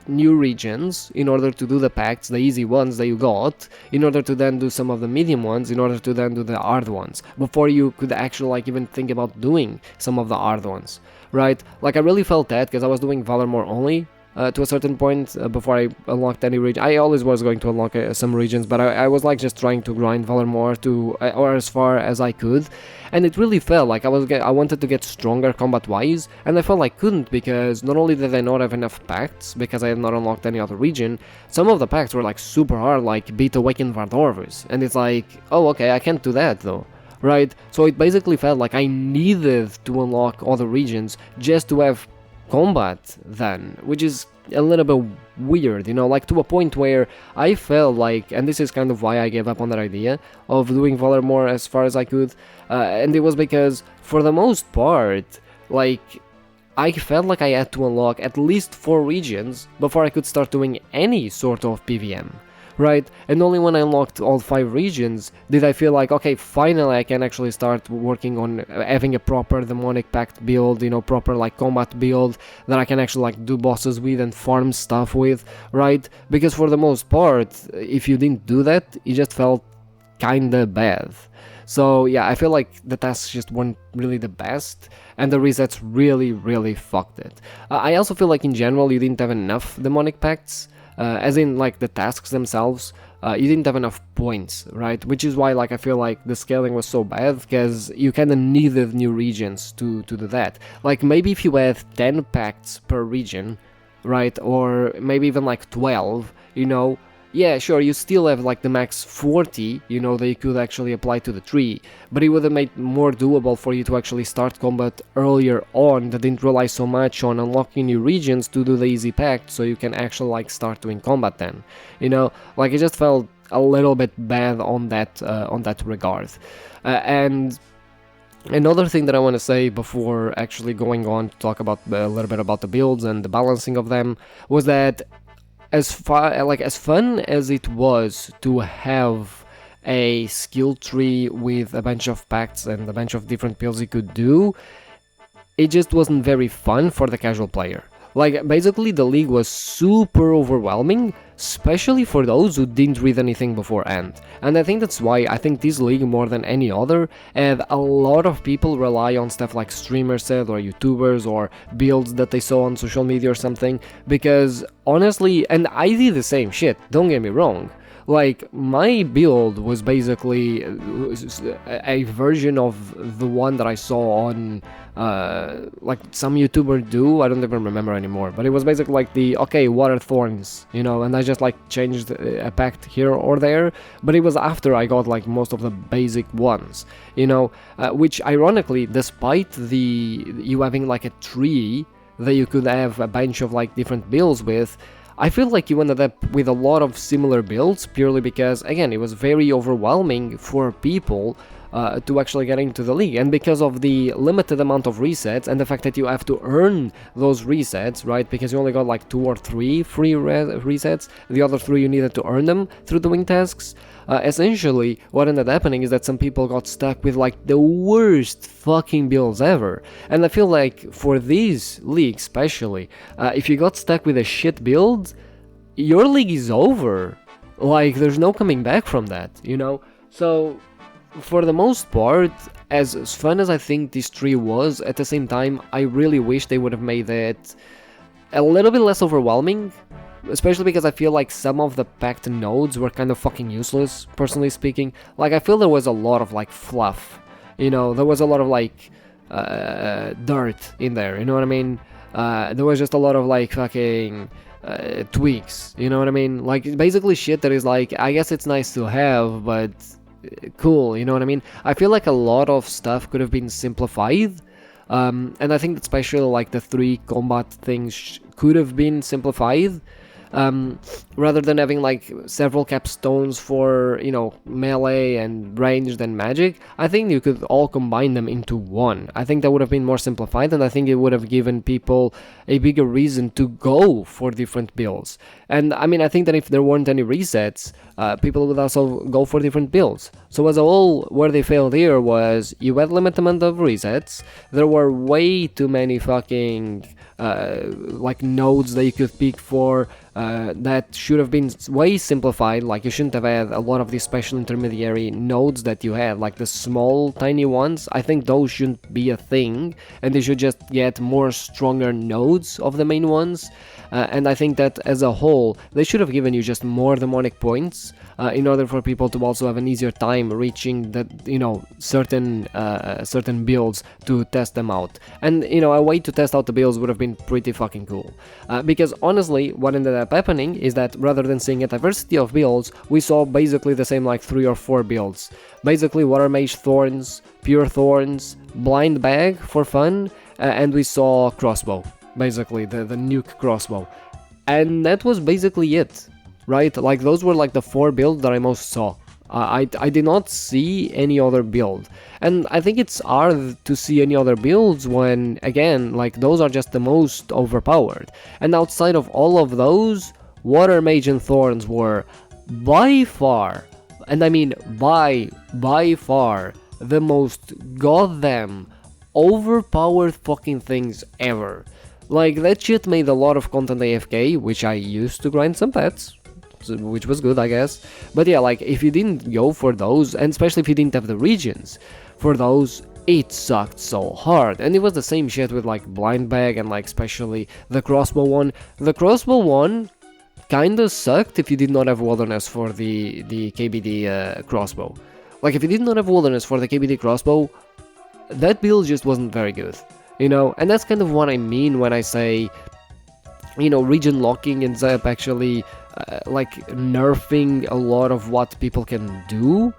new regions in order to do the pacts, the easy ones that you got, in order to then do some of the medium ones, in order to then do the hard ones, before you could actually like even think about doing some of the hard ones, right? Like, I really felt that, because I was doing Valormore only, to a certain point, before I unlocked any region. I always was going to unlock some regions, but I was like just trying to grind Valormore to, or as far as I could, and it really felt like I wanted to get stronger combat-wise, and I felt I couldn't, because not only did I not have enough pacts, because I had not unlocked any other region, some of the pacts were like super hard, like beat Awakened Vardorvus, and it's like, oh, okay, I can't do that though. Right? So it basically felt like I needed to unlock other regions just to have combat then, which is a little bit weird, you know, like to a point where I felt like, and this is kind of why I gave up on that idea of doing Valormore as far as I could, and it was because, for the most part, like, I felt like I had to unlock at least 4 regions before I could start doing any sort of PVM. Right? And only when I unlocked all 5 regions did I feel like, okay, finally I can actually start working on having a proper demonic pact build, you know, proper like combat build that I can actually like do bosses with and farm stuff with, right? Because for the most part, if you didn't do that, it just felt kinda bad. So yeah, I feel like the tasks just weren't really the best, and the resets really fucked it. I also feel like in general you didn't have enough demonic pacts, as in like the tasks themselves, you didn't have enough points, right? Which is why like I feel like the scaling was so bad, because you kinda needed new regions to do that. Like maybe if you had 10 pacts per region, right, or maybe even like 12, you know, yeah, sure, you still have like the max 40, you know, that you could actually apply to the tree, but it would have made more doable for you to actually start combat earlier on, that didn't rely so much on unlocking new regions to do the easy pact, so you can actually like start doing combat then, you know, like it just felt a little bit bad on that regard. And another thing that I want to say before actually going on to talk about a little bit about the builds and the balancing of them was that as fun as it was to have a skill tree with a bunch of pacts and a bunch of different builds you could do, it just wasn't very fun for the casual player. Like, basically the league was super overwhelming, especially for those who didn't read anything beforehand. And I think that's why I think this league, more than any other, had a lot of people rely on stuff like streamers said, or YouTubers, or builds that they saw on social media or something, because honestly, and I did the same shit, don't get me wrong, Like, my build was basically a version of the one that I saw on, like, some YouTuber do. I don't even remember anymore. But it was basically like the, okay, water thorns, you know, and I just, like, changed a pact here or there. But it was after I got, like, most of the basic ones, you know, which, ironically, despite you having, like, a tree that you could have a bunch of, like, different builds with, I feel like you ended up with a lot of similar builds purely because, again, it was very overwhelming for people to actually get into the league, and because of the limited amount of resets and the fact that you have to earn those resets, right, because you only got like 2 or 3 free resets, the other 3 you needed to earn them through doing tasks. Essentially, what ended up happening is that some people got stuck with like the worst fucking builds ever, and I feel like for these leagues especially, if you got stuck with a shit build, your league is over. Like, there's no coming back from that, you know? So, for the most part, as fun as I think this tree was, at the same time, I really wish they would have made it a little bit less overwhelming, especially because I feel like some of the packed nodes were kind of fucking useless, personally speaking. Like, I feel there was a lot of, like, fluff, you know, there was a lot of, like, dirt in there, you know what I mean? There was just a lot of, like, fucking tweaks, you know what I mean? Like, basically shit that is like, I guess it's nice to have, but cool, you know what I mean? I feel like a lot of stuff could have been simplified, and I think especially like the 3 combat things could have been simplified, rather than having like several capstones for, you know, melee and ranged and magic. I think you could all combine them into one. I think that would have been more simplified, and I think it would have given people a bigger reason to go for different builds. And I mean, I think that if there weren't any resets, people would also go for different builds. So as a whole, where they failed here was you had limited amount of resets, there were way too many fucking like nodes that you could pick for, that should have been way simplified. Like, you shouldn't have had a lot of these special intermediary nodes that you had, like the small tiny ones. I think those shouldn't be a thing, and they should just get more stronger nodes of the main ones. And I think that as a whole, they should have given you just more demonic points, in order for people to also have an easier time reaching the, you know, certain builds to test them out. And, you know, a way to test out the builds would have been pretty fucking cool. Because honestly, what ended up happening is that rather than seeing a diversity of builds, we saw basically the same like 3 or 4 builds. Basically, Water Mage Thorns, Pure Thorns, Blind Bag for fun, and we saw Crossbow. Basically, the nuke crossbow. And that was basically it, right? Like, those were like the 4 builds that I most saw. I did not see any other build. And I think it's hard to see any other builds when, again, like, those are just the most overpowered. And outside of all of those, Water Mage and Thorns were by far, and I mean by far, the most goddamn overpowered fucking things ever. Like, that shit made a lot of content AFK, which I used to grind some pets, which was good, I guess. But yeah, like, if you didn't go for those, and especially if you didn't have the regions for those, it sucked so hard. And it was the same shit with, like, Blind Bag and, like, especially the Crossbow one. The Crossbow one kinda sucked if you did not have Wilderness for the KBD Crossbow. Like, if you did not have Wilderness for the KBD Crossbow, that build just wasn't very good. You know, and that's kind of what I mean when I say, you know, region locking ends up actually like nerfing a lot of what people can do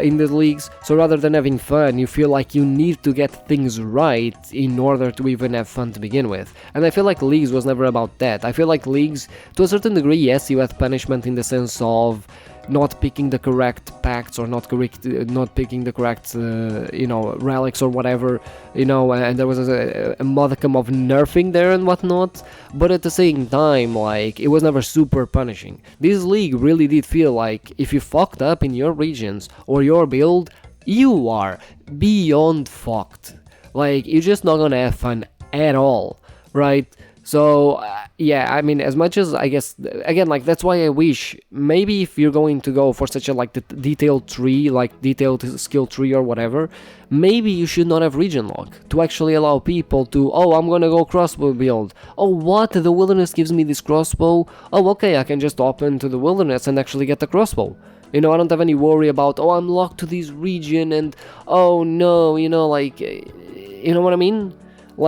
in the leagues. So rather than having fun, you feel like you need to get things right in order to even have fun to begin with. And I feel like leagues was never about that. I feel like leagues, to a certain degree, yes, you had punishment in the sense of not picking the correct pacts or not picking the correct you know, relics or whatever, you know, and there was a modicum of nerfing there and whatnot, but at the same time, like, it was never super punishing. This league really did feel like if you fucked up in your regions or your build, you are beyond fucked. Like, you're just not gonna have fun at all, right? So yeah, I mean, as much as I guess again, like that's why I wish maybe if you're going to go for such a like detailed tree, like detailed skill tree or whatever, maybe you should not have region lock to actually allow people to, oh, I'm gonna go crossbow build. Oh, what? The wilderness gives me this crossbow. Oh, okay, I can just open to the wilderness and actually get the crossbow. You know, I don't have any worry about, oh, I'm locked to this region and oh no, you know, like, you know what I mean?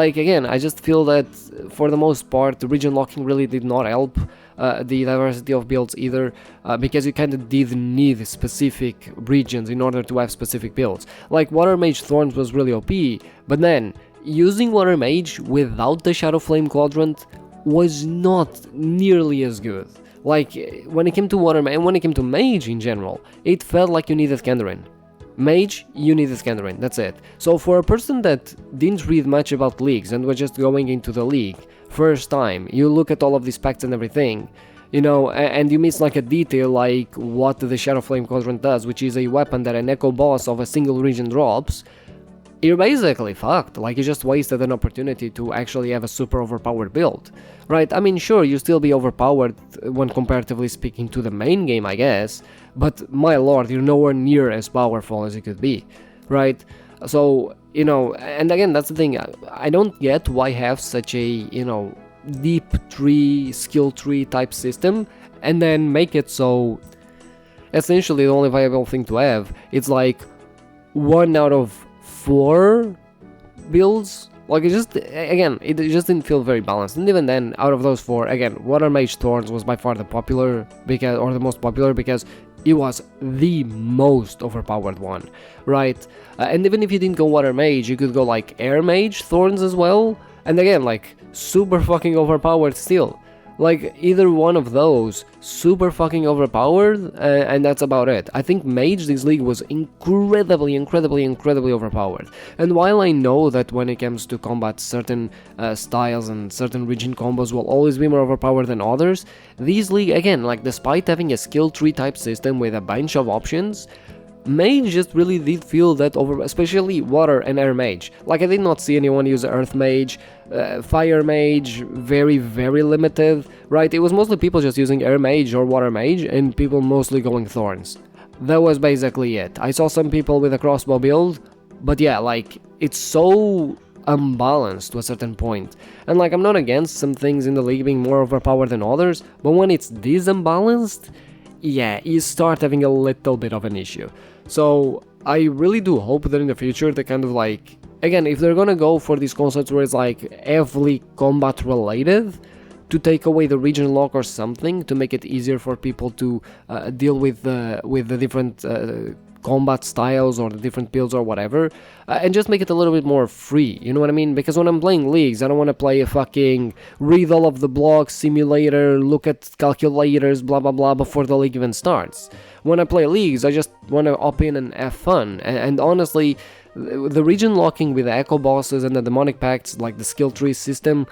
Like, again, I just feel that for the most part, the region locking really did not help the diversity of builds either, because you kind of did need specific regions in order to have specific builds. Like, Water Mage Thorns was really OP, but then, using Water Mage without the Shadow Flame Quadrant was not nearly as good. Like, when it came to Water Mage, and when it came to Mage in general, it felt like you needed Kandarin. Mage, you need a Scandarin, that's it. So for a person that didn't read much about leagues and was just going into the league first time, you look at all of these pacts and everything, you know, and you miss like a detail like what the Shadow Flame Quadrant does, which is a weapon that an echo boss of a single region drops, you're basically fucked. Like, you just wasted an opportunity to actually have a super overpowered build, right? I mean, sure, you still be overpowered when comparatively speaking to the main game, I guess, but my lord, you're nowhere near as powerful as you could be, right? So, you know, and again, that's the thing, I don't get why have such a, you know, deep tree, skill tree type system, and then make it so essentially the only viable thing to have, it's like 1 out of 4 builds. Like, it just, again, it just didn't feel very balanced. And even then, out of those 4, again, Water Mage Thorns was by far the popular, because, or the most popular, because it was the most overpowered one, right? And even if you didn't go Water Mage, you could go like Air Mage Thorns as well, and again, like, super fucking overpowered still. Like, either one of those, super fucking overpowered, and that's about it. I think Mage this league was incredibly overpowered. And while I know that when it comes to combat, certain styles and certain region combos will always be more overpowered than others, this league, again, like, despite having a skill tree type system with a bunch of options, Mage just really did feel that over, especially Water and Air Mage. Like, I did not see anyone use Earth Mage, Fire Mage, very limited, right? It was mostly people just using Air Mage or Water Mage, and people mostly going Thorns. That was basically it. I saw some people with a crossbow build, but yeah, like, it's so unbalanced to a certain point. And like, I'm not against some things in the league being more overpowered than others, but when it's this unbalanced, yeah, you start having a little bit of an issue. So I really do hope that in the future they kind of like, again, if they're gonna go for these concepts where it's like heavily combat related, to take away the region lock or something to make it easier for people to deal with the different combat styles or the different builds or whatever, and just make it a little bit more free, you know what I mean? Because when I'm playing leagues, I don't want to play a fucking read all of the blocks simulator, look at calculators, blah blah blah before the league even starts. When I play leagues, I just want to hop in and have fun, and honestly, the region locking with the echo bosses and the demonic pacts, like the skill tree system,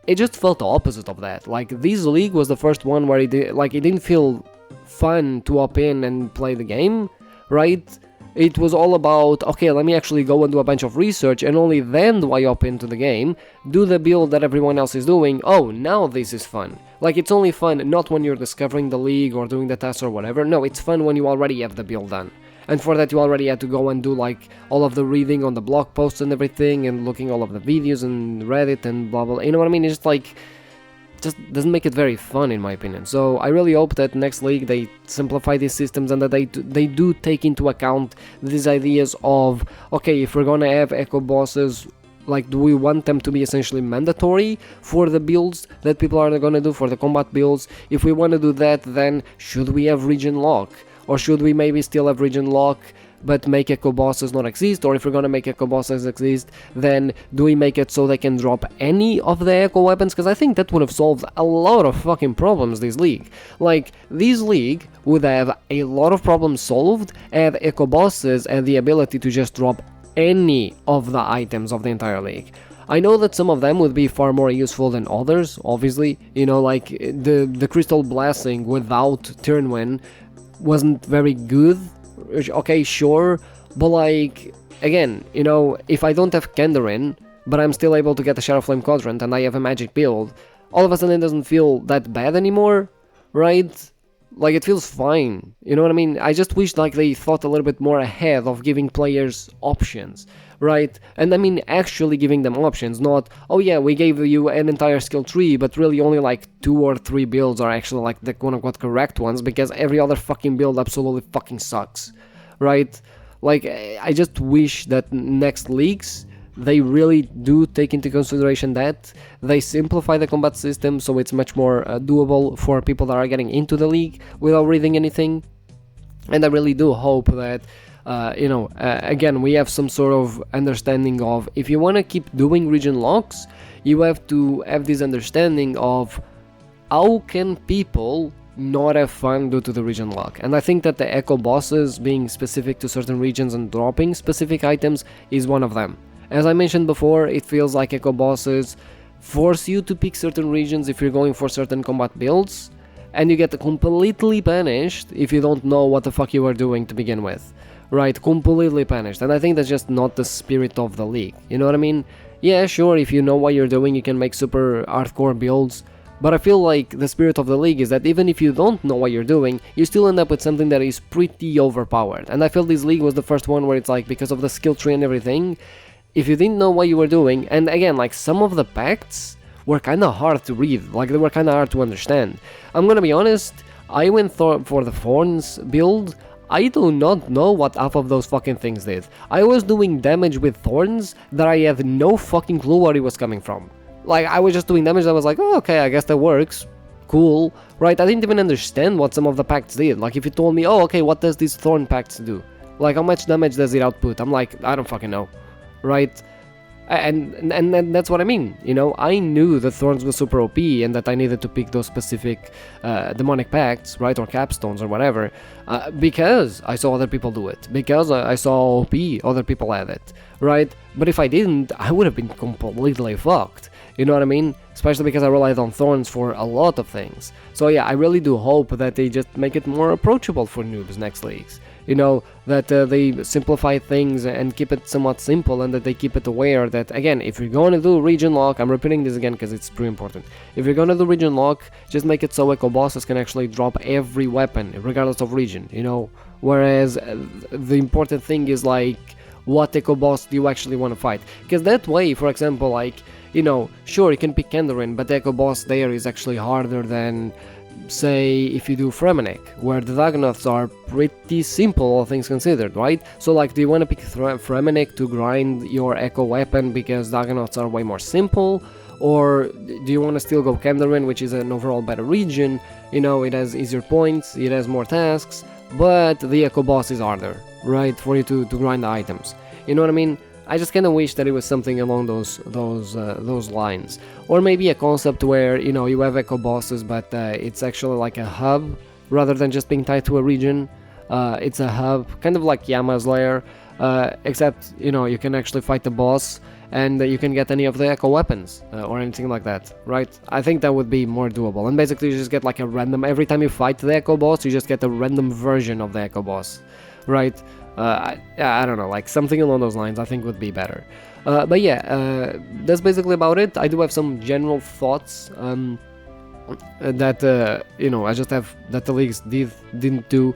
it just felt the opposite of that. Like, this league was the first one where it didn't feel fun to hop in and play the game, right? It was all about, okay, let me actually go and do a bunch of research, and only then do I hop into the game, do the build that everyone else is doing. Oh, now this is fun. Like, it's only fun not when you're discovering the league or doing the tasks or whatever. No, it's fun when you already have the build done. And for that you already had to go and do like all of the reading on the blog posts and everything, and looking all of the videos and Reddit and blah blah, you know what I mean? It's just like, just doesn't make it very fun in my opinion. So I really hope that next league they simplify these systems, and that they do take into account these ideas of, okay, if we're gonna have echo bosses, like, do we want them to be essentially mandatory for the builds that people are gonna do, for the combat builds? If we want to do that, then should we have region lock? Or should we maybe still have region lock but make echo bosses not exist? Or if we're gonna make echo bosses exist, then do we make it so they can drop any of the echo weapons? Because I think that would have solved a lot of fucking problems this league. Like, this league would have a lot of problems solved, have echo bosses and the ability to just drop any of the items of the entire league. I know that some of them would be far more useful than others, obviously, you know, like the Crystal Blessing without turn win wasn't very good, okay, sure, but like, again, you know, if I don't have Kandarin, but I'm still able to get a Shadow Flame Quadrant and I have a magic build, all of a sudden it doesn't feel that bad anymore, right? Like, it feels fine, you know what I mean? I just wish like they thought a little bit more ahead of giving players options, right? And I mean actually giving them options, not, oh yeah, we gave you an entire skill tree, but really only like 2 or 3 builds are actually like the quote-unquote correct ones, because every other fucking build absolutely fucking sucks, right? Like, I just wish that next leagues, they really do take into consideration that they simplify the combat system so it's much more doable for people that are getting into the league without reading anything. And I really do hope that again, we have some sort of understanding of, if you want to keep doing region locks, you have to have this understanding of how can people not have fun due to the region lock. And I think that the echo bosses being specific to certain regions and dropping specific items is one of them. As I mentioned before, it feels like echo bosses force you to pick certain regions if you're going for certain combat builds, and you get completely punished if you don't know what the fuck you are doing to begin with. Right, completely punished. And I think that's just not the spirit of the league, you know what I mean? Yeah, sure, if you know what you're doing, you can make super hardcore builds, but I feel like the spirit of the league is that even if you don't know what you're doing, you still end up with something that is pretty overpowered. And I feel this league was the first one where it's like, because of the skill tree and everything, if you didn't know what you were doing, and again, like, some of the pacts were kinda hard to read, like, they were kinda hard to understand. I'm gonna be honest, I went for the Thorns build. I do not know what half of those fucking things did. I was doing damage with Thorns that I had no fucking clue where it was coming from. Like, I was just doing damage that was like, oh, okay, I guess that works. Cool. Right, I didn't even understand what some of the pacts did. Like, if you told me, oh, okay, what does this Thorn pacts do? Like, how much damage does it output? I'm like, I don't fucking know. Right? And that's what I mean, you know, I knew that Thorns was super OP and that I needed to pick those specific demonic pacts, right, or capstones or whatever, because I saw other people do it, because I saw OP other people had it, right? But if I didn't, I would have been completely fucked, you know what I mean? Especially because I relied on Thorns for a lot of things. So yeah, I really do hope that they just make it more approachable for noobs next leagues. You know, that they simplify things and keep it somewhat simple, and that they keep it aware that, again, if you're going to do region lock, I'm repeating this again because it's pretty important, if you're going to do region lock, just make it so echo bosses can actually drop every weapon, regardless of region, you know, whereas the important thing is, like, what echo boss do you actually want to fight, because that way, for example, like, you know, sure, you can pick Kendarin, but the echo boss there is actually harder than, say, if you do Fremennik, where the Dagonoths are pretty simple, all things considered, right? So, like, do you want to pick Fremennik to grind your echo weapon because Dagonoths are way more simple? Or do you want to still go Kendarin, which is an overall better region? You know, it has easier points, it has more tasks, but the echo boss is harder, right, for you to grind the items. You know what I mean? I just kind of wish that it was something along those lines, or maybe a concept where, you know, you have echo bosses, but it's actually like a hub rather than just being tied to a region. It's a hub, kind of like Yama's lair, except, you know, you can actually fight the boss and you can get any of the echo weapons or anything like that, right? I think that would be more doable, and basically you just get like a random, every time you fight the echo boss, you just get a random version of the echo boss, right? I don't know, like something along those lines I think would be better. But yeah, that's basically about it. I do have some general thoughts that, you know, I just have that the leagues didn't do.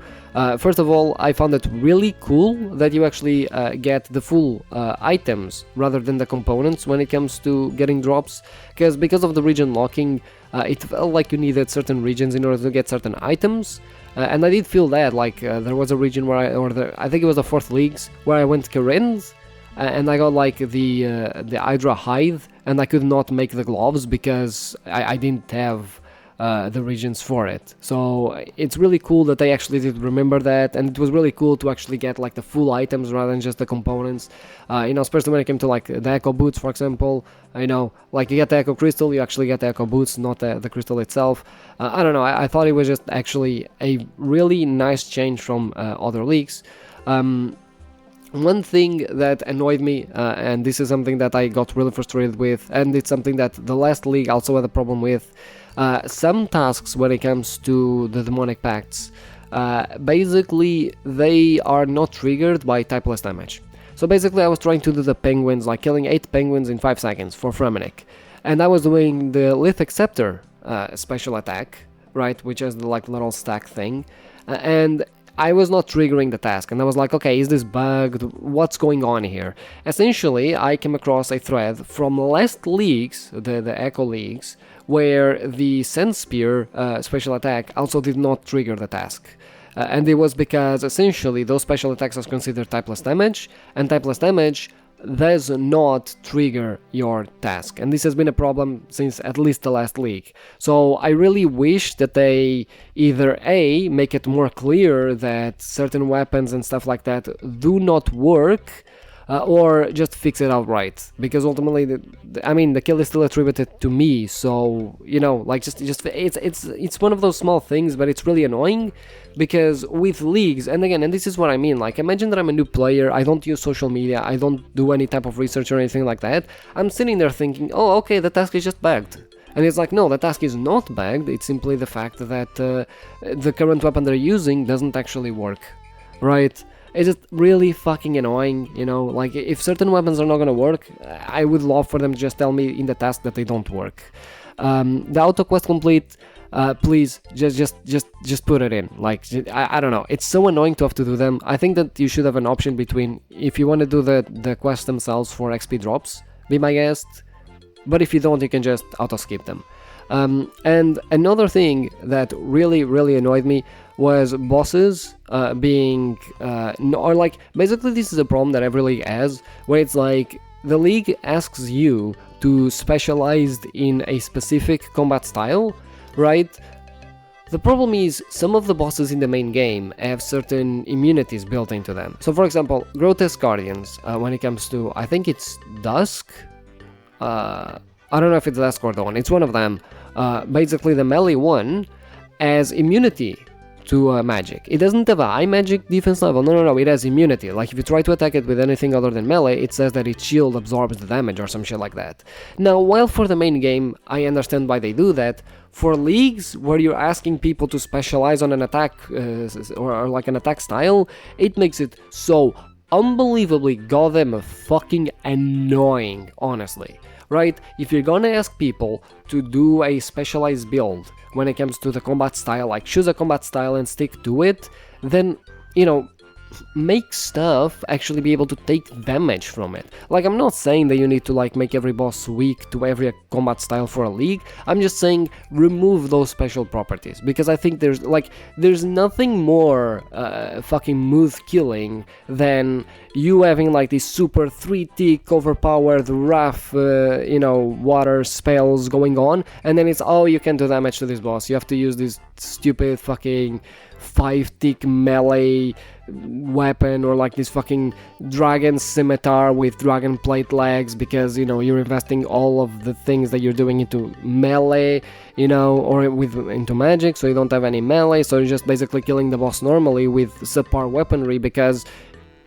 First of all, I found it really cool that you actually get the full items rather than the components when it comes to getting drops, because of the region locking, it felt like you needed certain regions in order to get certain items. And I did feel that, like, there was a region where I think it was the 4th leagues, where I went Karen's, and I got, like, the Hydra hide, and I could not make the gloves because I didn't have the regions for it. So it's really cool that they actually did remember that, and it was really cool to actually get, like, the full items rather than just the components. You know, especially when it came to, like, the echo boots, for example. You know, like, you get the echo crystal, you actually get the echo boots, not the crystal itself. I don't know, I thought it was just actually a really nice change from other leagues. One thing that annoyed me, and this is something that I got really frustrated with, and it's something that the last league also had a problem with, some tasks when it comes to the demonic pacts, basically they are not triggered by typeless damage. So basically I was trying to do the penguins, like killing 8 penguins in 5 seconds for Fremenic. And I was doing the Lithic Scepter special attack, right, which is the like little stack thing. And I was not triggering the task, and I was like, okay, is this bugged? What's going on here? Essentially, I came across a thread from last leagues, the Echo leagues, where the Sand Spear special attack also did not trigger the task. And it was because, essentially, those special attacks are considered typeless damage, and typeless damage does not trigger your task, and this has been a problem since at least the last league. So I really wish that they either A, make it more clear that certain weapons and stuff like that do not work, or just fix it outright, because ultimately the kill is still attributed to me. So like just it's one of those small things, but it's really annoying, because with leagues, and this is what I mean, like imagine that I'm a new player, I don't use social media, I don't do any type of research or anything like that. I'm sitting there thinking, oh okay, the task is just bugged. And it's like, no, the task is not bugged, it's simply the fact that the current weapon they're using doesn't actually work, right? It's just really fucking annoying, like if certain weapons are not gonna work, I would love for them to just tell me in the task that they don't work. The auto quest complete, please just put it in. Like I don't know, it's so annoying to have to do them. I think that you should have an option between, if you want to do the quests themselves for XP drops, be my guest, but if you don't, you can just auto skip them. And another thing that really annoyed me was bosses being or like basically this is a problem that every league has, where it's like the league asks you to specialize in a specific combat style, right? The problem is some of the bosses in the main game have certain immunities built into them. So for example, Grotesque Guardians, when it comes to, I think it's Dusk, I don't know if it's Dusk or Dawn, it's one of them. Basically the melee one has immunity to magic. It doesn't have a high magic defense level, no, it has immunity. Like if you try to attack it with anything other than melee, it says that its shield absorbs the damage or some shit like that. Now, while for the main game, I understand why they do that, for leagues where you're asking people to specialize on an attack or like an attack style, it makes it so unbelievably goddamn fucking annoying, honestly. Right? If you're gonna ask people to do a specialized build when it comes to the combat style, like choose a combat style and stick to it, then, make stuff actually be able to take damage from it. Like, I'm not saying that you need to like make every boss weak to every combat style for a league, I'm just saying remove those special properties, because I think there's nothing more fucking smooth killing than you having like these super 3-tick overpowered rough water spells going on, and then it's, oh, you can do damage to this boss, you have to use this stupid fucking 5-tick melee weapon, or like this fucking dragon scimitar with dragon plate legs, because you're investing all of the things that you're doing into melee, or into magic, so you don't have any melee, so you're just basically killing the boss normally with subpar weaponry, because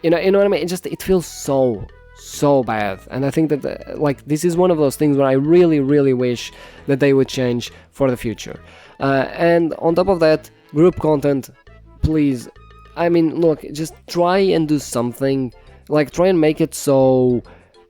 you know what I mean, it feels so bad. And I think that like this is one of those things where I really wish that they would change for the future. And on top of that, group content, please, I mean, look, just try and do something, like try and make it so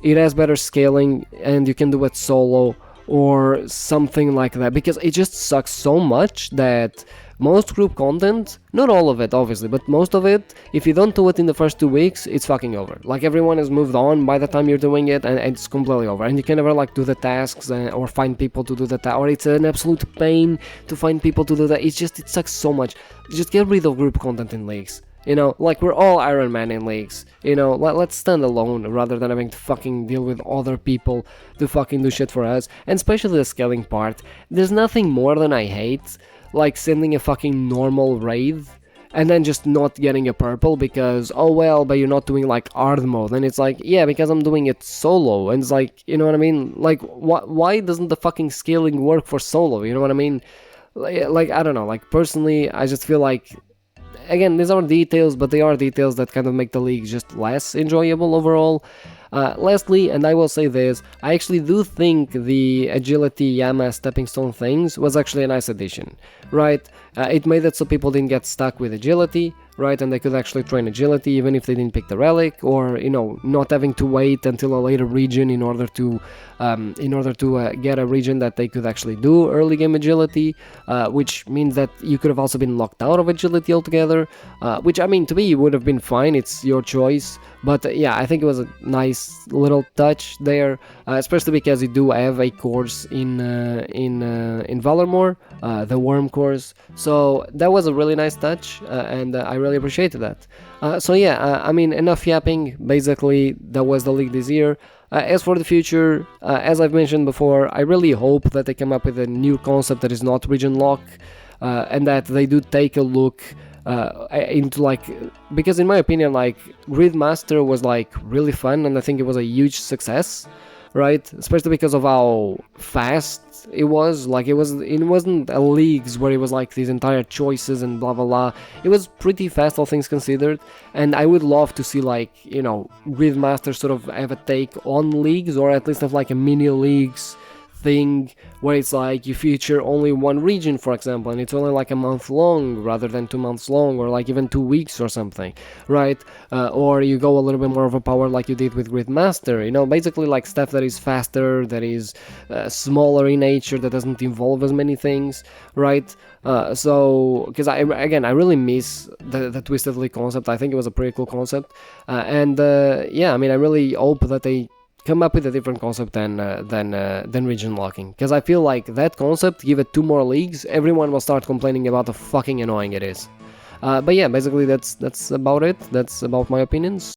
it has better scaling and you can do it solo or something like that, because it just sucks so much that most group content, not all of it obviously, but most of it, if you don't do it in the first 2 weeks, it's fucking over. Like everyone has moved on by the time you're doing it, and it's completely over, and you can never like do the tasks or find people to do the task, or it's an absolute pain to find people to do that. It sucks so much. Just get rid of group content in leagues. Like we're all Iron Man in leagues, let's stand alone rather than having to fucking deal with other people to fucking do shit for us. And especially the scaling part, there's nothing more than I hate like sending a fucking normal raid and then just not getting a purple because, oh well, but you're not doing like hard mode. And it's like, yeah, because I'm doing it solo, and it's like, you know what I mean, like why doesn't the fucking scaling work for solo, you know what I mean? Like I don't know, like personally I just feel like, again, these are details, but they are details that kind of make the league just less enjoyable overall. Lastly, and I will say this, I actually do think the agility Yama stepping stone things was actually a nice addition, right? It made it so people didn't get stuck with agility, right? And they could actually train agility even if they didn't pick the relic, or not having to wait until a later region in order to get a region that they could actually do early game agility, which means that you could have also been locked out of agility altogether, which I mean to me would have been fine. It's your choice, but yeah, I think it was a nice little touch there, especially because you do have a course in Valormore, the Worm course. So that was a really nice touch, and I really appreciated that. So yeah, I mean, enough yapping. Basically, that was the league this year. As for the future, as I've mentioned before, I really hope that they come up with a new concept that is not region lock, and that they do take a look into because in my opinion, like, Gridmaster was like really fun, and I think it was a huge success, right? Especially because of how fast it was. Like, it wasn't a leagues where it was like these entire choices and blah blah blah. It was pretty fast, all things considered, and I would love to see, like, Gridmaster sort of have a take on leagues, or at least have like a mini leagues thing where it's like you feature only one region, for example, and it's only like a month long rather than 2 months long, or like even 2 weeks or something, right? Or you go a little bit more overpowered like you did with Gridmaster, basically like stuff that is faster, that is smaller in nature, that doesn't involve as many things, right? So, because I really miss the Twisted League concept. I think it was a pretty cool concept, and yeah, I mean, I really hope that they come up with a different concept than region locking, because I feel like that concept, give it 2 more leagues, everyone will start complaining about how fucking annoying it is. But yeah, basically that's about it. That's about my opinions.